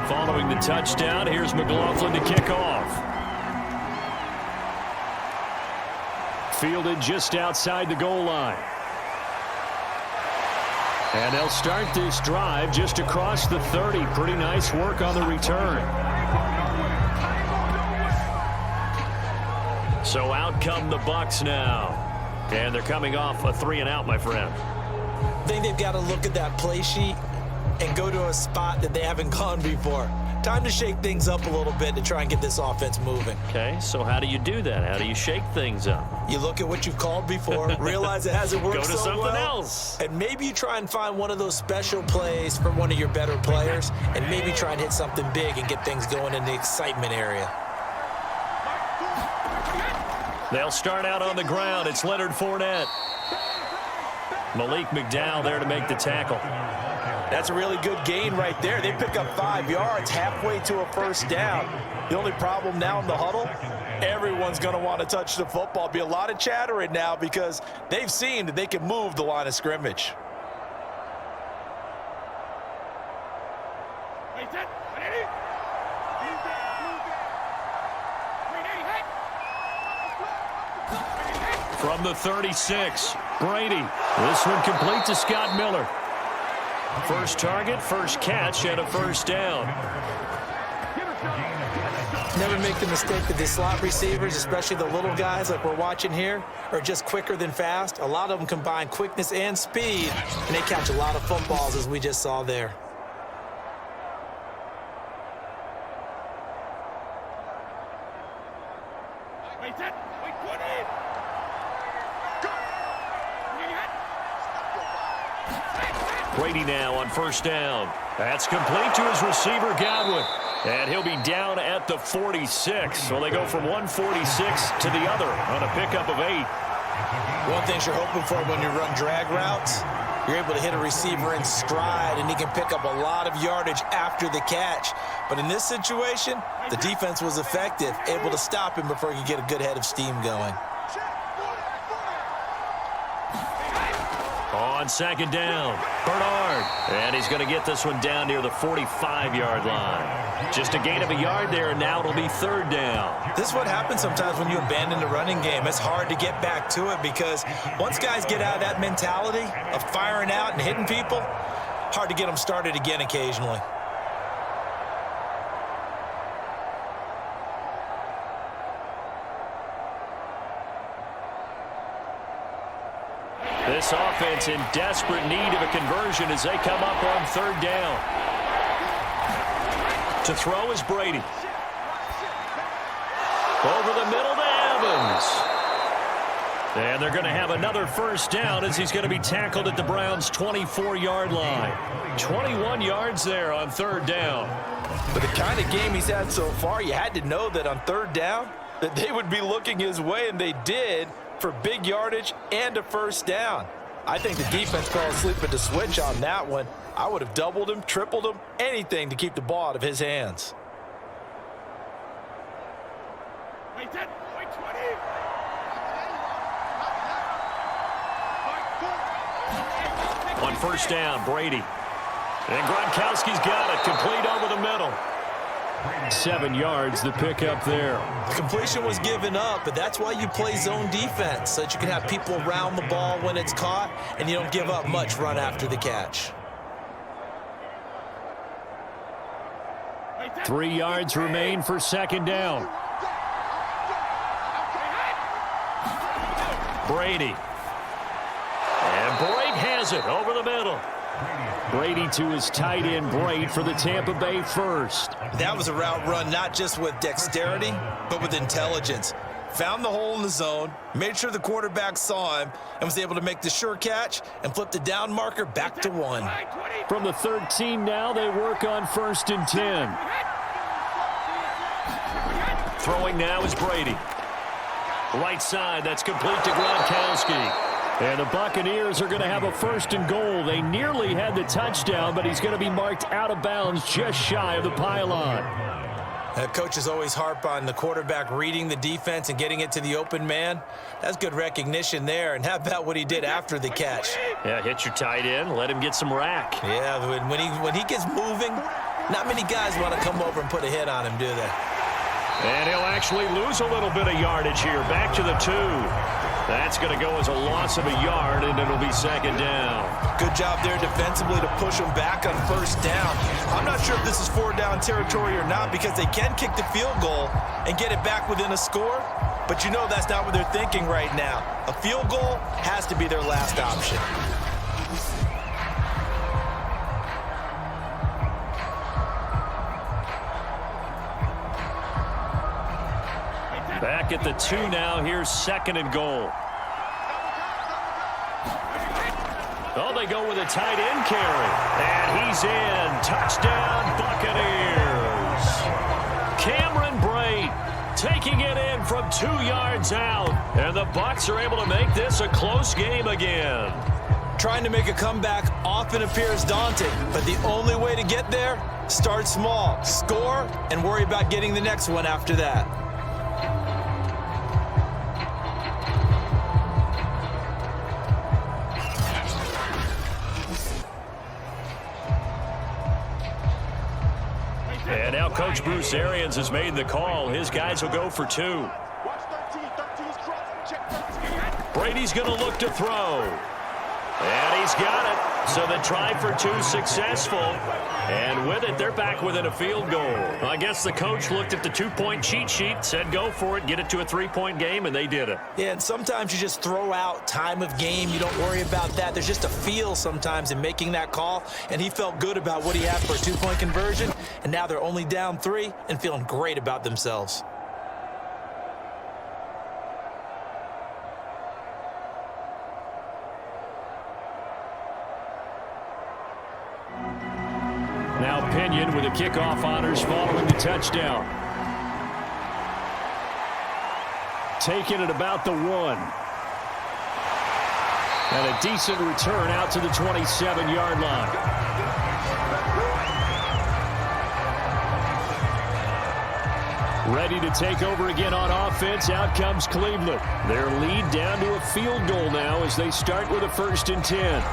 Following the touchdown, here's McLaughlin to kick off. Fielded just outside the goal line. And they'll start this drive just across the 30. Pretty nice work on the return. So out come the Bucs now. And they're coming off a 3 and out, my friend. I think they've got to look at that play sheet and go to a spot that they haven't gone before. Time to shake things up a little bit to try and get this offense moving. Okay, so how do you do that? How do you shake things up? You look at what you've called before, realize it hasn't worked Go to so something well, else. and maybe you try and find one of those special plays from one of your better players, and maybe try and hit something big and get things going in the excitement area. They'll start out on the ground. It's Leonard Fournette. Malik McDowell there to make the tackle. That's a really good gain right there. They pick up 5 yards halfway to a first down. The only problem now in the huddle, everyone's going to want to touch the football. Be a lot of chattering now because they've seen that they can move the line of scrimmage. From the 36, Brady. This one complete to Scott Miller. First target, first catch, and a first down. Never make the mistake that the slot receivers, especially the little guys like we're watching here, are just quicker than fast. A lot of them combine quickness and speed, and they catch a lot of footballs, as we just saw there. Brady now on first down. That's complete to his receiver, Godwin. And he'll be down at the 46. So they go from 146 to the other on a pickup of 8. One thing you're hoping for when you run drag routes, you're able to hit a receiver in stride, and he can pick up a lot of yardage after the catch. But in this situation, the defense was effective, able to stop him before he could get a good head of steam going. On second down, Bernard. And he's going to get this one down near the 45-yard line. Just a gain of a yard there, and now it'll be third down. This is what happens sometimes when you abandon the running game. It's hard to get back to it because once guys get out of that mentality of firing out and hitting people, hard to get them started again occasionally. This offense in desperate need of a conversion as they come up on third down. To throw is Brady. Over the middle to Evans. And they're going to have another first down as he's going to be tackled at the Browns' 24-yard line. 21 yards there on third down. But the kind of game he's had so far, you had to know that on third down that they would be looking his way, and they did, for big yardage and a first down. I think the defense fell asleep at the switch on that one. I would have doubled him, tripled him, anything to keep the ball out of his hands. On first down, Brady. And Gronkowski's got it, complete over the middle. 7 yards, the pickup there. The completion was given up, but that's why you play zone defense, so that you can have people around the ball when it's caught, and you don't give up much run after the catch. 3 yards remain for second down. Brady. And Brate has it over the middle. Brady to his tight end, Brate, for the Tampa Bay first. That was a route run not just with dexterity, but with intelligence. Found the hole in the zone, made sure the quarterback saw him, and was able to make the sure catch and flip the down marker back to 1. From the 13 now, they work on first and 10. Throwing now is Brady. Right side, that's complete to Gronkowski. And the Buccaneers are going to have a first and goal. They nearly had the touchdown, but he's going to be marked out of bounds just shy of the pylon. Coaches always harp on the quarterback reading the defense and getting it to the open man. That's good recognition there. And how about what he did after the catch? Yeah, hit your tight end, let him get some rack. Yeah, when he gets moving, not many guys want to come over and put a hit on him, do they? And he'll actually lose a little bit of yardage here. Back to the 2. That's going to go as a loss of a yard, and it'll be second down. Good job there defensively to push them back on first down. I'm not sure if this is 4-down territory or not because they can kick the field goal and get it back within a score, but you know that's not what they're thinking right now. A field goal has to be their last option. Back at the 2 now. Here's second and goal. Oh, they go with a tight end carry. And he's in. Touchdown, Buccaneers. Cameron Brate taking it in from 2 yards out. And the Bucs are able to make this a close game again. Trying to make a comeback often appears daunting, but the only way to get there, start small, score, and worry about getting the next one after that. And now Coach Bruce Arians has made the call. His guys will go for 2. Watch 13. 13's crossing. Check 13. Brady's going to look to throw. And he's got it. So the try for 2 successful. And with it, they're back within a field goal. I guess the coach looked at the 2-point cheat sheet, said go for it, get it to a 3-point game, and they did it. Yeah, and sometimes you just throw out time of game. You don't worry about that. There's just a feel sometimes in making that call, and he felt good about what he had for a 2-point conversion, and now they're only down 3 and feeling great about themselves. Now Pinion with the kickoff honors following the touchdown. Taking it about the 1. And a decent return out to the 27-yard line. Ready to take over again on offense. Out comes Cleveland. Their lead down to a field goal now as they start with a 1st and 10.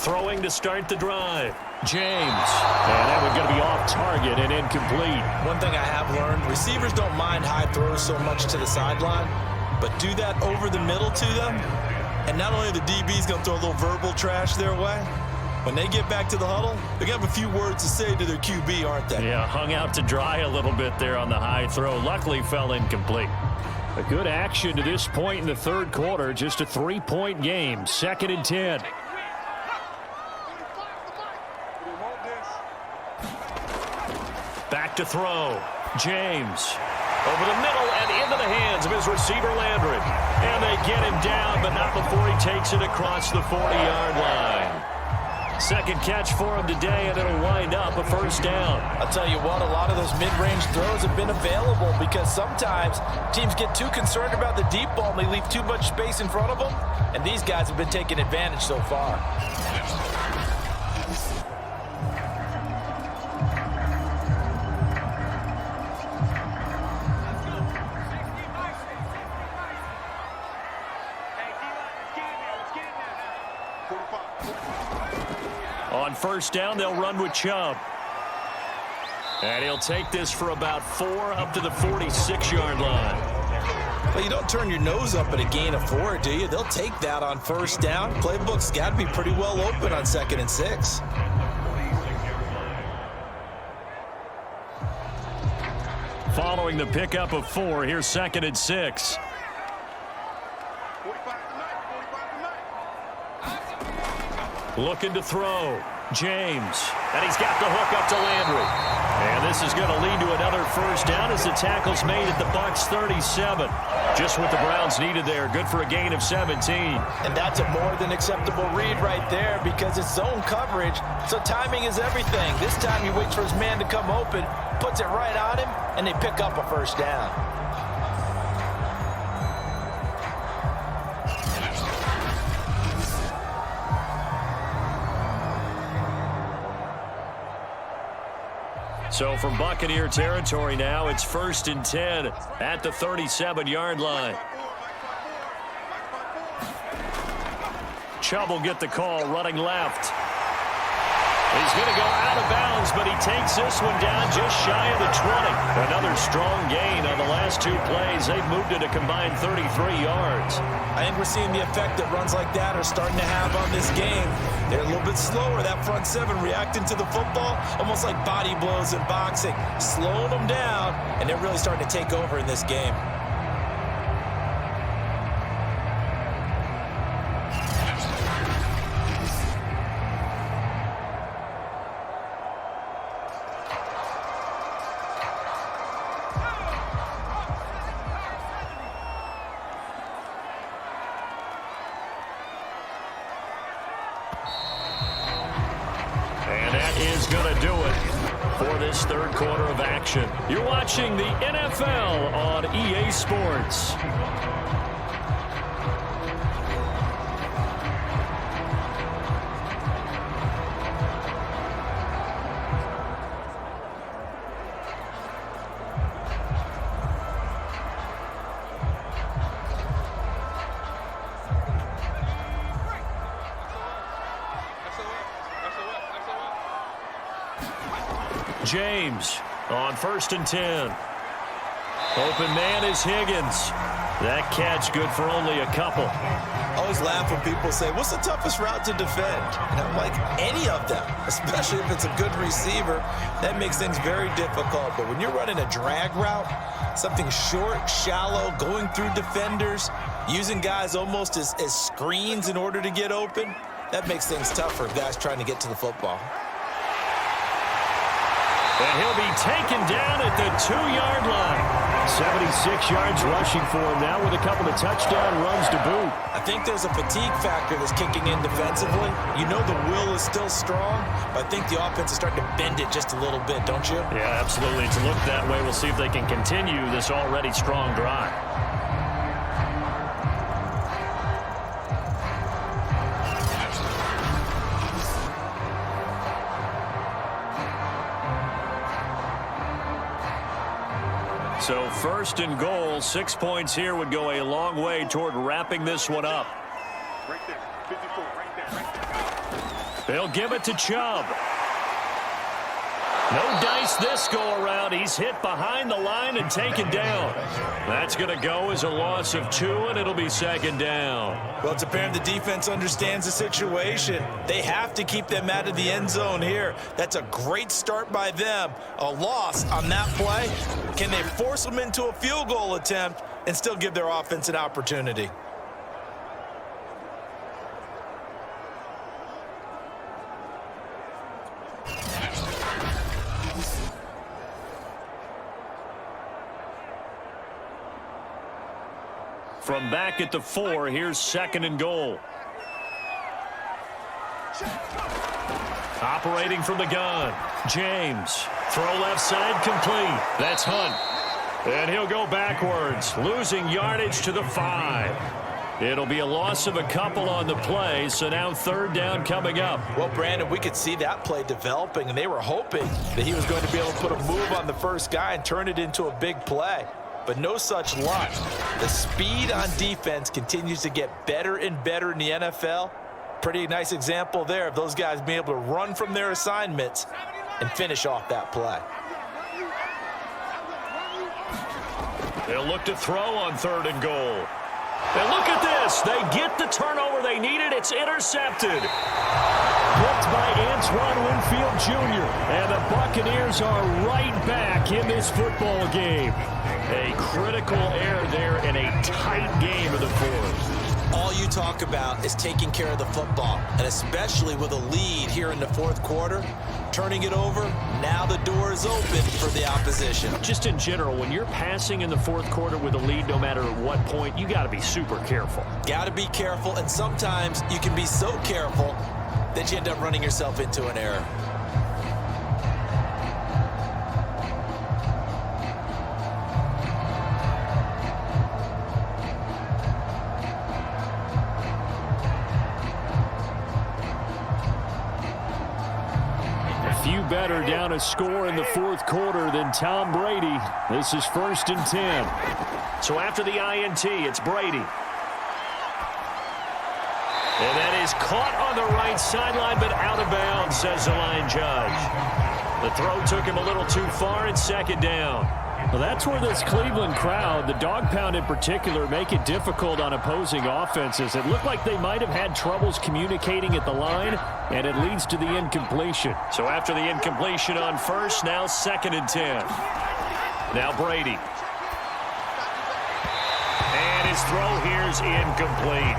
Throwing to start the drive. James. And that one's going to be off target and incomplete. One thing I have learned, receivers don't mind high throws so much to the sideline, but do that over the middle to them, and not only the DB's going to throw a little verbal trash their way, when they get back to the huddle, they're going to have a few words to say to their QB, aren't they? Yeah, hung out to dry a little bit there on the high throw. Luckily fell incomplete. A good action to this point in the 3rd quarter. Just a 3-point game. 2nd and 10. Back to throw. James. Over the middle and into the hands of his receiver, Landry. And they get him down, but not before he takes it across the 40-yard line. 2nd catch for him today, and it'll wind up a 1st down. I'll tell you what, a lot of those mid-range throws have been available because sometimes teams get too concerned about the deep ball and they leave too much space in front of them, and these guys have been taking advantage so far. On 1st down, they'll run with Chubb. And he'll take this for about 4 up to the 46-yard line. Well, you don't turn your nose up at a gain of 4, do you? They'll take that on 1st down. Playbook's got to be pretty well open on 2nd and 6. Following the pickup of 4, here's 2nd and 6. Looking to throw. James. And he's got the hook up to Landry. And this is going to lead to another 1st down as the tackle's made at the Bucs 37. Just what the Browns needed there. Good for a gain of 17. And that's a more than acceptable read right there because it's zone coverage, so timing is everything. This time he waits for his man to come open, puts it right on him, and they pick up a 1st down. So from Buccaneer territory now, it's 1st and 10 at the 37-yard line. Chubb will get the call running left. He's going to go out of bounds, but he takes this one down just shy of the 20. Another strong gain on the last 2 plays. They've moved it a combined 33 yards. I think we're seeing the effect that runs like that are starting to have on this game. They're a little bit slower, that front 7 reacting to the football, almost like body blows in boxing, slowing them down, and they're really starting to take over in this game. Going to do it for this 3rd quarter of action. You're watching the NFL on EA Sports. James on 1st and 10. Open man is Higgins. That catch good for only a couple. I always laugh when people say, what's the toughest route to defend? And I'm like, any of them, especially if it's a good receiver. That makes things very difficult. But when you're running a drag route, something short, shallow, going through defenders, using guys almost as screens in order to get open, that makes things tough for guys trying to get to the football. And he'll be taken down at the 2-yard line. 76 yards rushing for him now with a couple of touchdown runs to boot. I think there's a fatigue factor that's kicking in defensively. You know the will is still strong, but I think the offense is starting to bend it just a little bit, don't you? Yeah, absolutely. It's looked that way. We'll see if they can continue this already strong drive. So 1st and goal, 6 points here would go a long way toward wrapping this one up. Right there. 54. Right there. They'll give it to Chubb. No dice this go around. He's hit behind the line and taken down. That's going to go as a loss of 2, and it'll be 2nd down. Well, it's apparent the defense understands the situation. They have to keep them out of the end zone here. That's a great start by them. A loss on that play. Can they force them into a field goal attempt and still give their offense an opportunity? From back at the 4, here's 2nd and goal. Operating from the gun, James. Throw left side complete. That's Hunt. And he'll go backwards, losing yardage to the 5. It'll be a loss of a couple on the play, so now 3rd down coming up. Well, Brandon, we could see that play developing, and they were hoping that he was going to be able to put a move on the first guy and turn it into a big play. But no such luck. The speed on defense continues to get better and better in the NFL. Pretty nice example there of those guys being able to run from their assignments and finish off that play. They'll look to throw on 3rd and goal. And look at this. They get the turnover they needed. It's intercepted. Picked by Antoine Winfield Jr. And the Buccaneers are right back in this football game. A critical error there in a tight game of the 4th. All you talk about is taking care of the football, and especially with a lead here in the 4th quarter, turning it over, now the door is open for the opposition. Just in general, when you're passing in the 4th quarter with a lead, no matter at what point, you got to be super careful. Got to be careful, and sometimes you can be so careful that you end up running yourself into an error. Better down a score in the 4th quarter than Tom Brady. This is 1st and 10. So after the INT, it's Brady. And that is caught on the right sideline, but out of bounds, says the line judge. The throw took him a little too far, and 2nd down. Well, that's where this Cleveland crowd, the dog pound in particular, make it difficult on opposing offenses. It looked like they might have had troubles communicating at the line, and it leads to the incompletion. So after the incompletion on 1st, now 2nd and 10. Now Brady. And his throw here's incomplete.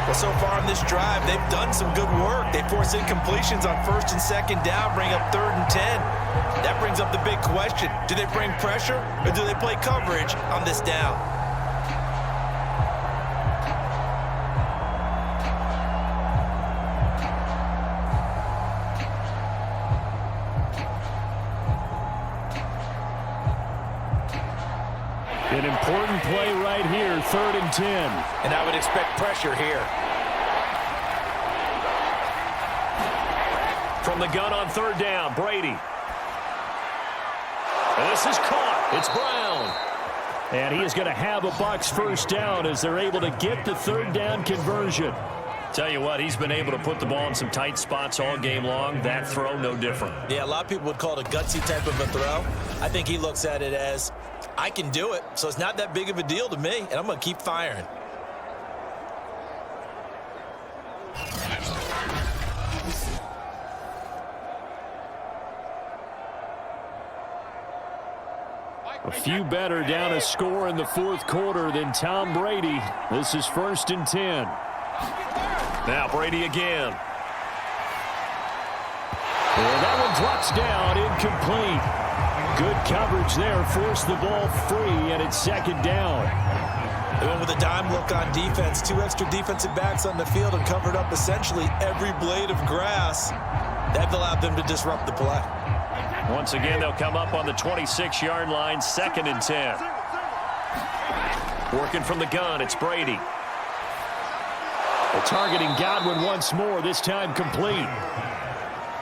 Well, so far on this drive, they've done some good work. They force incompletions on 1st and 2nd down, bring up 3rd and 10. That brings up the big question. Do they bring pressure or do they play coverage on this down? An important play right here, 3rd and 10. And I would expect pressure here. From the gun on 3rd down, Brady. And this is caught. It's Brown. And he is going to have a Bucs 1st down as they're able to get the 3rd down conversion. Tell you what, he's been able to put the ball in some tight spots all game long. That throw, no different. Yeah, a lot of people would call it a gutsy type of a throw. I think he looks at it as, I can do it, so it's not that big of a deal to me, and I'm going to keep firing. A few better down a score in the fourth quarter than Tom Brady. This is 1st and 10. Now Brady again. And that one drops down, incomplete. Good coverage there, forced the ball free, and it's 2nd down. They went with a dime look on defense. 2 extra defensive backs on the field and covered up essentially every blade of grass. That allowed them to disrupt the play. Once again, they'll come up on the 26-yard line, 2nd and 10. Working from the gun, it's Brady. They're targeting Godwin once more, this time complete.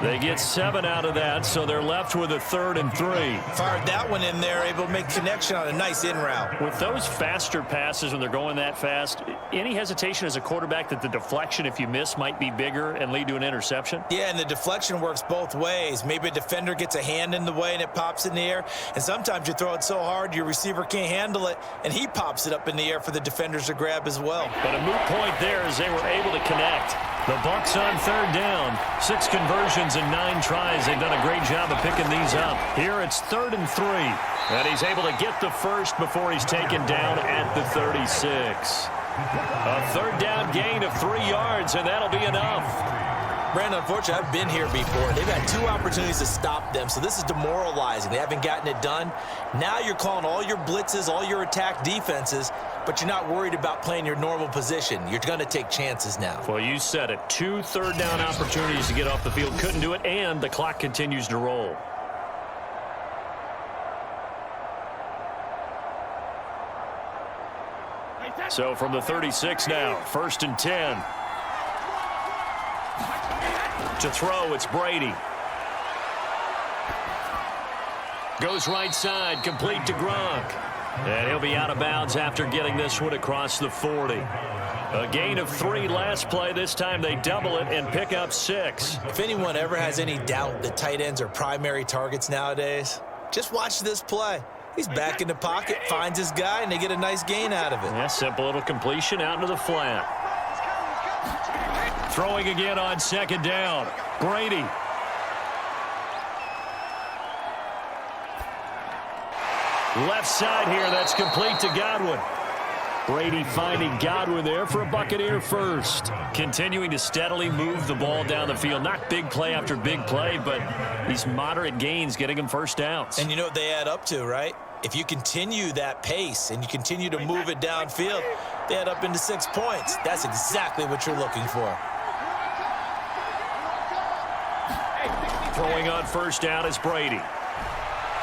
They get 7 out of that, so they're left with a 3rd and 3. Fired that one in there, able to make connection on a nice in route. With those faster passes when they're going that fast, any hesitation as a quarterback that the deflection, if you miss, might be bigger and lead to an interception? Yeah, and the deflection works both ways. Maybe a defender gets a hand in the way and it pops in the air, and sometimes you throw it so hard your receiver can't handle it, and he pops it up in the air for the defenders to grab as well. But a moot point there as they were able to connect. The Bucs on 3rd down. 6 conversions and 9 tries. They've done a great job of picking these up. Here it's 3rd and 3. And he's able to get the first before he's taken down at the 36. A 3rd down gain of 3 yards, and that'll be enough. Brandon, unfortunately, I've been here before. They've had 2 opportunities to stop them, so this is demoralizing. They haven't gotten it done. Now you're calling all your blitzes, all your attack defenses, but you're not worried about playing your normal position. You're going to take chances now. Well, you said it. 2 3rd down opportunities to get off the field. Couldn't do it, and the clock continues to roll. So from the 36 now, 1st and 10. To throw, it's Brady. Goes right side, complete to Gronk. And he'll be out of bounds after getting this one across the 40. A gain of 3 last play. This time they double it and pick up 6. If anyone ever has any doubt that tight ends are primary targets nowadays, just watch this play. He's back in the pocket, finds his guy, and they get a nice gain out of it. Yeah, simple little completion out into the flat. Throwing again on 2nd down. Brady. Left side here, that's complete to Godwin. Brady finding Godwin there for a Buccaneer first. Continuing to steadily move the ball down the field. Not big play after big play, but these moderate gains getting him first downs. And you know what they add up to, right? If you continue that pace and you continue to move it downfield, they add up into 6 points. That's exactly what you're looking for. Throwing on 1st down is Brady.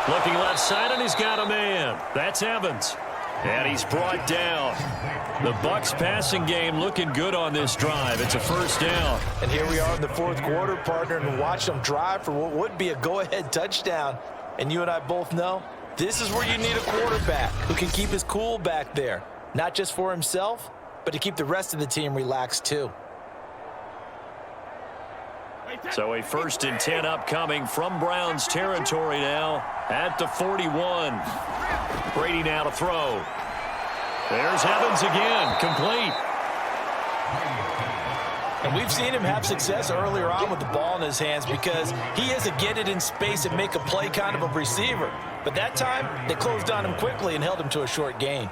Looking left side, and he's got a man. That's Evans. And he's brought down. The Bucs passing game looking good on this drive. It's a 1st down. And here we are in the 4th quarter, partner, and watch them drive for what would be a go-ahead touchdown. And you and I both know this is where you need a quarterback who can keep his cool back there. Not just for himself, but to keep the rest of the team relaxed too. So a 1st and 10 upcoming from Browns territory now at the 41. Brady now to throw. There's Evans again, complete. And we've seen him have success earlier on with the ball in his hands because he is a get it in space and make a play kind of a receiver. But that time, they closed on him quickly and held him to a short gain.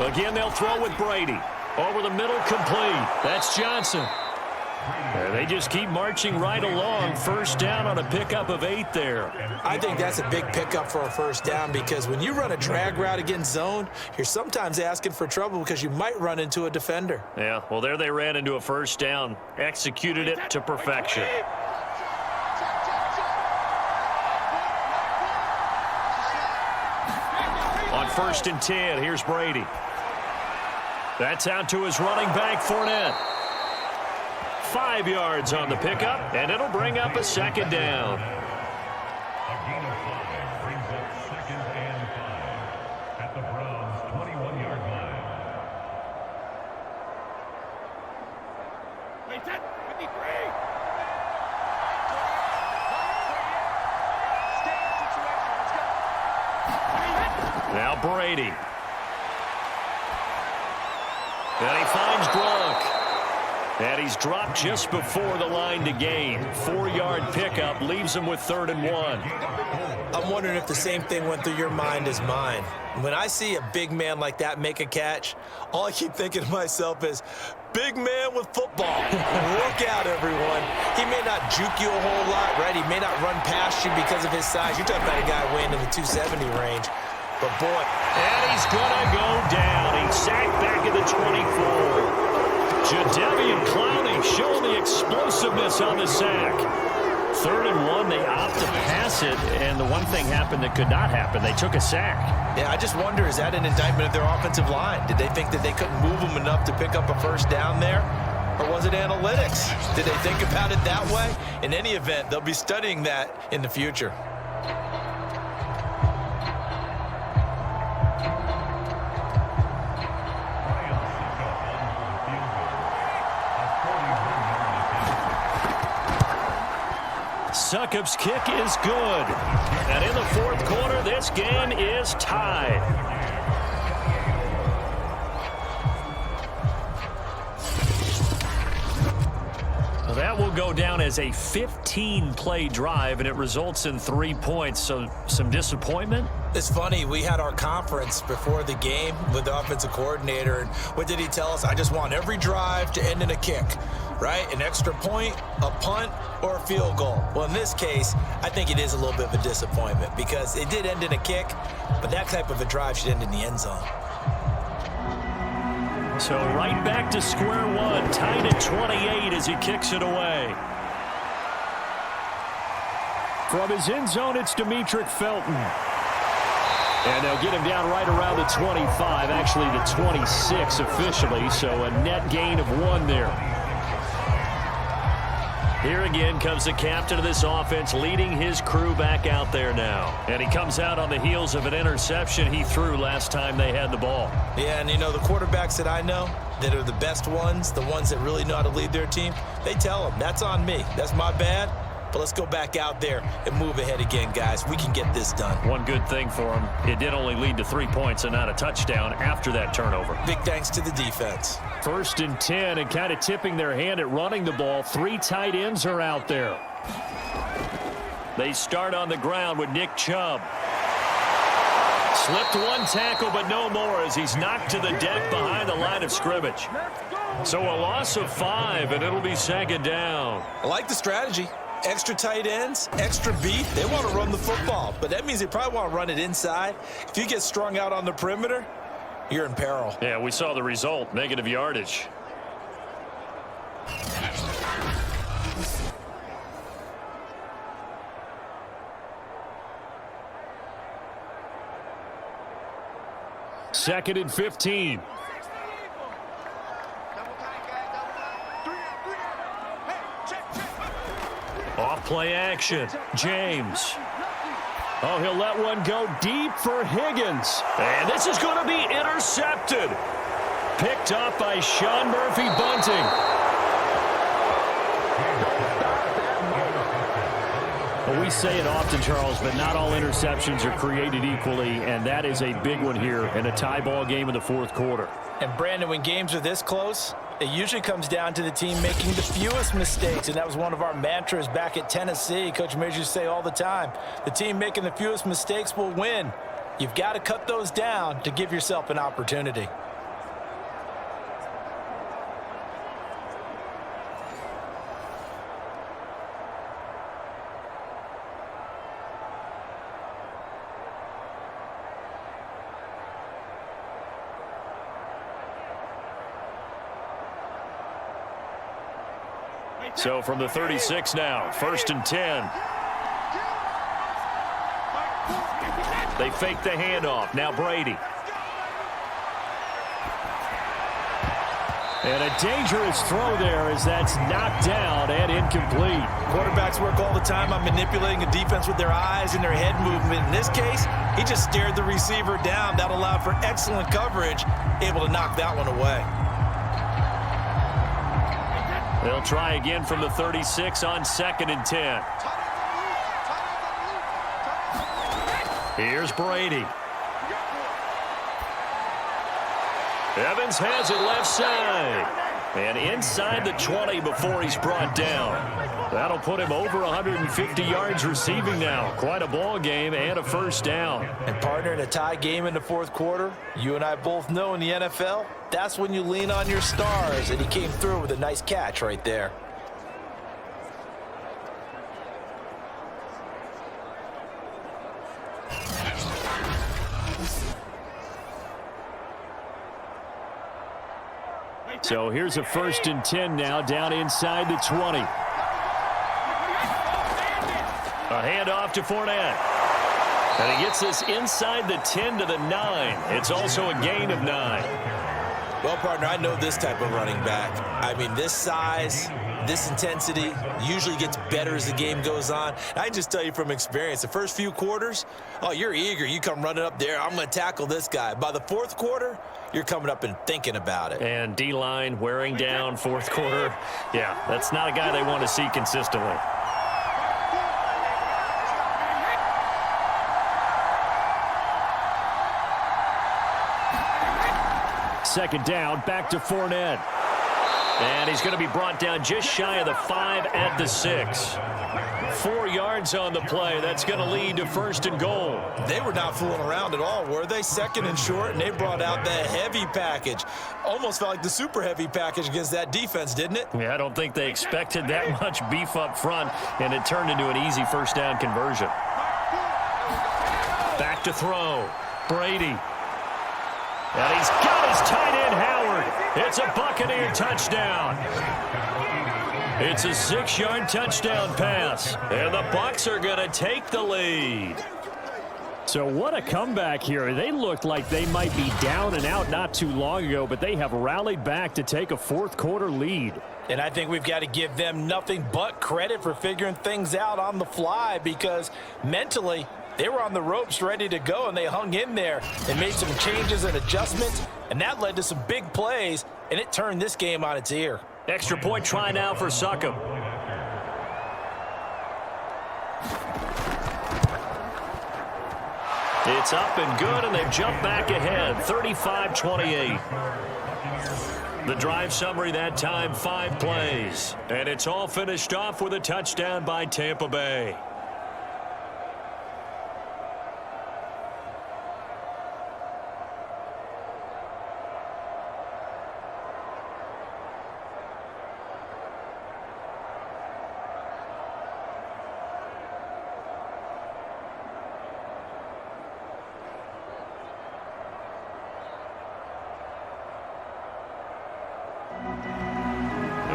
Again, they'll throw with Brady. Over the middle, complete. That's Johnson. And they just keep marching right along. 1st down on a pickup of 8 there. I think that's a big pickup for a 1st down because when you run a drag route against zone, you're sometimes asking for trouble because you might run into a defender. Yeah, well, there they ran into a 1st down. Executed it to perfection. 1st and 10. Here's Brady. That's out to his running back, Fournette. 5 yards on the pickup, and it'll bring up a 2nd down. A gain of 5 brings up 2nd and 5 at the Browns' 21-yard line. Wait, that 53. Now Brady. And he finds Gronk. And he's dropped just before the line to gain. 4-yard pickup leaves him with 3rd and 1. I'm wondering if the same thing went through your mind as mine. When I see a big man like that make a catch, all I keep thinking to myself is, big man with football. Look out, everyone. He may not juke you a whole lot, right? He may not run past you because of his size. You're talking about a guy weighing in the 270 range. But, boy. And he's going to go down. He's sacked back at the 24. Jadeveon Clowney showing the explosiveness on the sack. 3rd and 1, they opt to pass it, and the one thing happened that could not happen. They took a sack. Yeah, I just wonder, is that an indictment of their offensive line? Did they think that they couldn't move them enough to pick up a 1st down there? Or was it analytics? Did they think about it that way? In any event, they'll be studying that in the future. Succop's kick is good. And in the 4th quarter, this game is tied. Well, that will go down as a 15-play drive, and it results in 3 points. So some disappointment? It's funny, we had our conference before the game with the offensive coordinator, and what did he tell us? I just want every drive to end in a kick, right? An extra point, a punt, or a field goal. Well, in this case, I think it is a little bit of a disappointment because it did end in a kick, but that type of a drive should end in the end zone. So right back to square one, tied at 28 as he kicks it away. From his end zone, it's Demetric Felton. And they'll get him down right around the 25, actually the 26 officially, so a net gain of 1 there. Here again comes the captain of this offense, leading his crew back out there now. And he comes out on the heels of an interception he threw last time they had the ball. Yeah, and you know, the quarterbacks that I know that are the best ones, the ones that really know how to lead their team, they tell them, that's on me. That's my bad. But let's go back out there and move ahead again, guys. We can get this done. One good thing for him, it did only lead to 3 points and not a touchdown after that turnover. Big thanks to the defense. 1st and 10, and kind of tipping their hand at running the ball. 3 tight ends are out there. They start on the ground with Nick Chubb. Slipped 1 tackle, but no more as he's knocked to the deck behind the line of scrimmage. So a loss of 5, and it'll be 2nd down. I like the strategy. Extra tight ends, extra beat. They want to run the football, but that means they probably want to run it inside. If you get strung out on the perimeter, you're in peril. Yeah, we saw the result, negative yardage. Second and 15. Off play action. James. Oh, he'll let one go deep for Higgins. And this is going to be intercepted. Picked up by Sean Murphy-Bunting. Well, we say it often, Charles, but not all interceptions are created equally, and that is a big one here in a tie ball game in the 4th quarter. And, Brandon, when games are this close, it usually comes down to the team making the fewest mistakes, and that was one of our mantras back at Tennessee. Coach Major used to say all the time, the team making the fewest mistakes will win. You've got to cut those down to give yourself an opportunity. So from the 36 now, 1st and 10. They fake the handoff. Now Brady. And a dangerous throw there as that's knocked down and incomplete. Quarterbacks work all the time on manipulating a defense with their eyes and their head movement. In this case, he just stared the receiver down. That allowed for excellent coverage, able to knock that one away. They'll try again from the 36 on 2nd and 10. Here's Brady. Evans has it left side. And inside the 20 before he's brought down. That'll put him over 150 yards receiving now. Quite a ball game and a first down. And partner, in a tie game in the fourth quarter, you and I both know in the NFL, that's when you lean on your stars. And he came through with a nice catch right there. So here's a 1st and 10 now, down inside the 20. A handoff to Fournette. And he gets this inside the 10 to the 9. It's also a gain of 9. Well, partner, I know this type of running back. I mean, this size, this intensity usually gets better as the game goes on. I just tell you from experience, the first few quarters, oh, you're eager. You come running up there, I'm going to tackle this guy. By the fourth quarter, you're coming up and thinking about it. And D-line wearing down fourth quarter. Yeah, that's not a guy they want to see consistently. Second down, back to Fournette. And he's going to be brought down just shy of the 5 at the 6. 4 yards on the play. That's going to lead to 1st and goal. They were not fooling around at all, were they? 2nd and short, and they brought out the heavy package. Almost felt like the super heavy package against that defense, didn't it? Yeah, I don't think they expected that much beef up front, and it turned into an easy 1st down conversion. Back to throw. Brady. And he's got his tight end, Howard. It's a Buccaneer touchdown. It's a 6-yard touchdown pass. And the Bucs are going to take the lead. So what a comeback here. They looked like they might be down and out not too long ago, but they have rallied back to take a fourth quarter lead. And I think we've got to give them nothing but credit for figuring things out on the fly, because mentally they were on the ropes ready to go, and they hung in there and made some changes and adjustments, and that led to some big plays, and it turned this game on its ear. Extra point try now for Succop. It's up and good, and they've jumped back ahead, 35-28. The drive summary that time, 5 plays. And it's all finished off with a touchdown by Tampa Bay.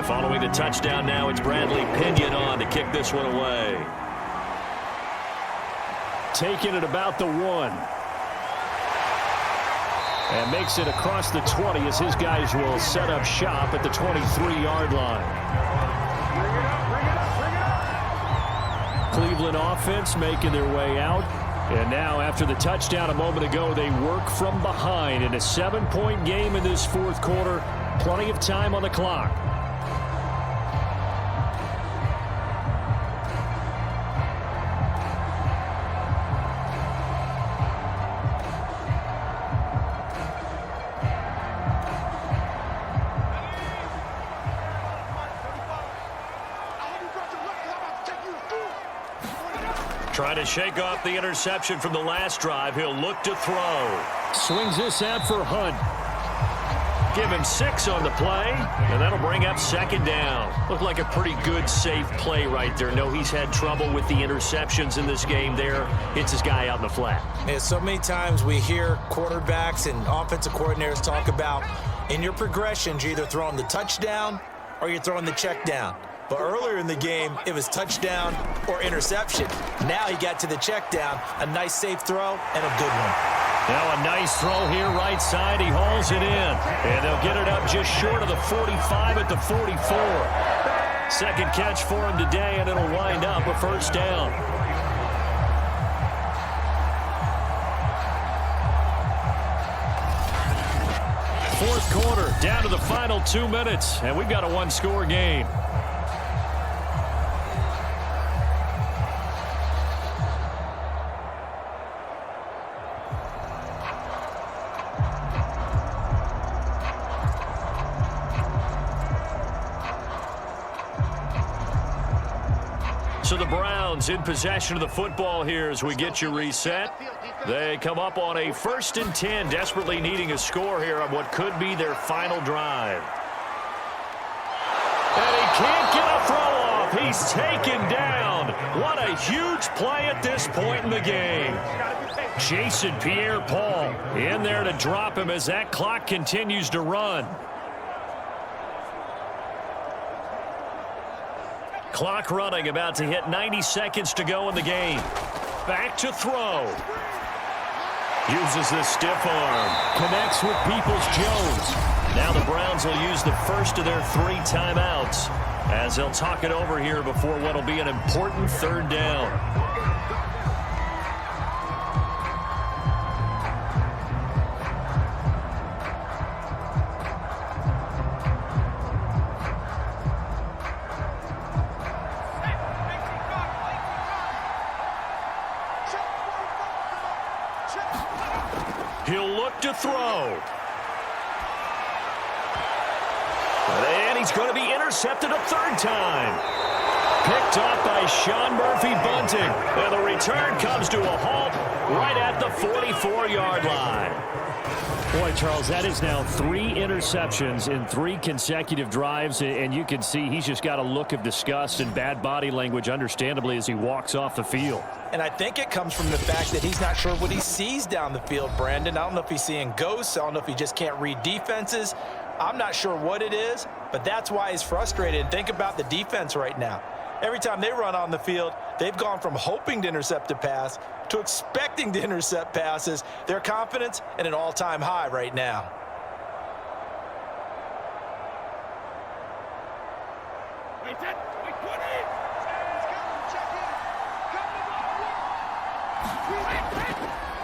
Following the touchdown now, it's Bradley Pinion on to kick this one away. Taking it about the 1. And makes it across the 20 as his guys will set up shop at the 23-yard line. Cleveland offense making their way out. And now after the touchdown a moment ago, they work from behind in a 7-point game in this fourth quarter. Plenty of time on the clock. Trying to shake off the interception from the last drive. He'll look to throw. Swings this out for Hunt. Give him 6 on the play, and that'll bring up 2nd down. Looked like a pretty good, safe play right there. No, he's had trouble with the interceptions in this game there. Hits his guy out in the flat. And so many times we hear quarterbacks and offensive coordinators talk about in your progressions, you're either throwing the touchdown or you're throwing the check down. But earlier in the game, it was touchdown or interception. Now he got to the check down. A nice safe throw and a good one. Now a nice throw here right side. He hauls it in. And they'll get it up just short of the 45 at the 44. Second catch for him today, and it'll wind up a first down. Fourth quarter, down to the final 2 minutes, and we've got a one-score game. So the Browns in possession of the football here as we get you reset. They come up on a 1st and 10, desperately needing a score here on what could be their final drive. And he can't get a throw off. He's taken down. What a huge play at this point in the game. Jason Pierre-Paul in there to drop him as that clock continues to run. Clock running, about to hit 90 seconds to go in the game. Back to throw. Uses the stiff arm. Connects with Peoples-Jones. Now the Browns will use the first of their 3 timeouts as they'll talk it over here before what will be an important 3rd down. He'll look to throw. And he's going to be intercepted a 3rd time. Picked up by Sean Murphy-Bunting. And the return comes to a halt right at the 44-yard line. Boy, Charles, that is now 3 interceptions in 3 consecutive drives, and you can see he's just got a look of disgust and bad body language, understandably, as he walks off the field. And I think it comes from the fact that he's not sure what he sees down the field, Brandon. I don't know if he's seeing ghosts. I don't know if he just can't read defenses. I'm not sure what it is, but that's why he's frustrated. And think about the defense right now. Every time they run on the field, they've gone from hoping to intercept a pass to expecting to intercept passes. Their confidence at an all-time high right now.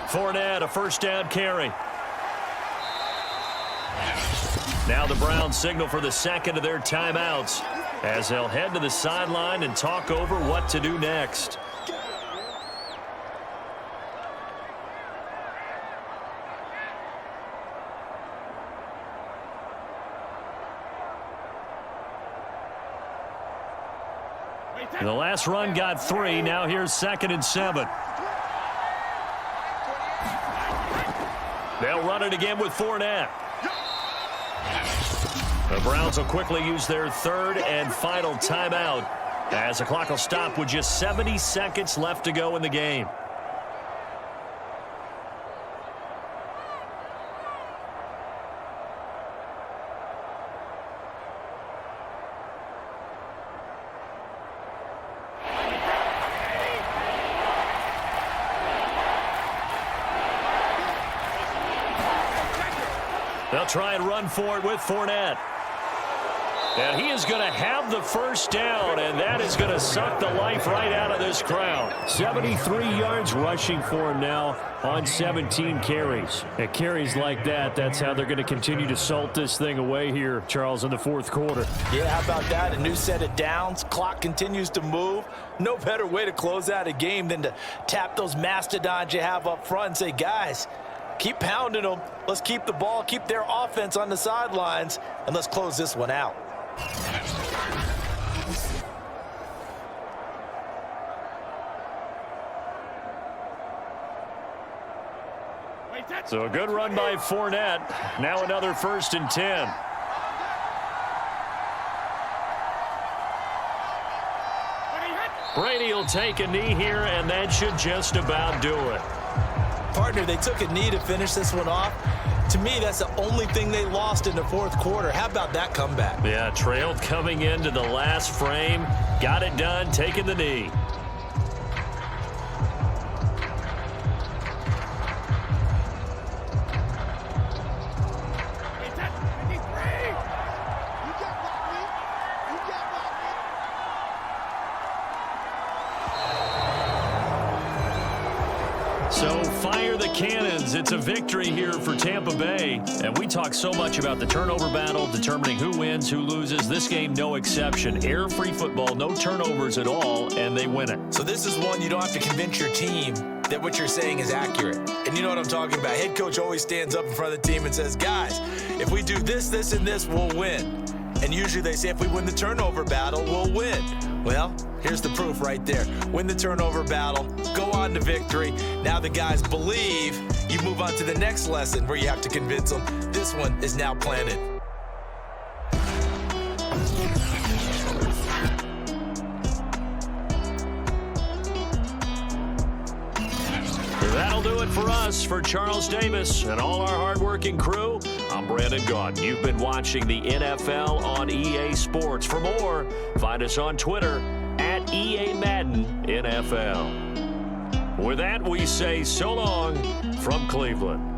Fournette, a 1st down carry. Now the Browns signal for the 2nd of their timeouts as they'll head to the sideline and talk over what to do next. The last run got 3. Now here's 2nd and 7. They'll run it again with Fournette. The Browns will quickly use their 3rd and final timeout as the clock will stop with just 70 seconds left to go in the game. They'll try and run for it with Fournette. And he is going to have the 1st down, and that is going to suck the life right out of this crowd. 73 yards rushing for him now on 17 carries. And carries like that, that's how they're going to continue to salt this thing away here, Charles, in the 4th quarter. Yeah, how about that? A new set of downs. Clock continues to move. No better way to close out a game than to tap those mastodons you have up front and say, guys, keep pounding them. Let's keep the ball, keep their offense on the sidelines, and let's close this one out. So a good run by Fournette. Now another 1st and 10. Brady will take a knee here, and that should just about do it. Partner, they took a knee to finish this one off. To me, that's the only thing they lost in the fourth quarter. How about that comeback? Yeah, trailed coming into the last frame. Got it done, taking the knee. So fire the cannons. It's a victory here for Tampa Bay. And we talk so much about the turnover battle, determining who wins, who loses. This game, no exception. Air-free football, no turnovers at all, and they win it. So this is one you don't have to convince your team that what you're saying is accurate. And you know what I'm talking about. Head coach always stands up in front of the team and says, guys, if we do this, this, and this, we'll win. And usually they say if we win the turnover battle, we'll win. Well, here's the proof right there. Win the turnover battle, go on to victory. Now the guys believe. You move on to the next lesson where you have to convince them. This one is now planted. That'll do it for us. For Charles Davis and all our hardworking crew, I'm Brandon Gaudin. You've been watching the NFL on EA Sports. For more, find us on Twitter at EA Madden NFL. With that, we say so long from Cleveland.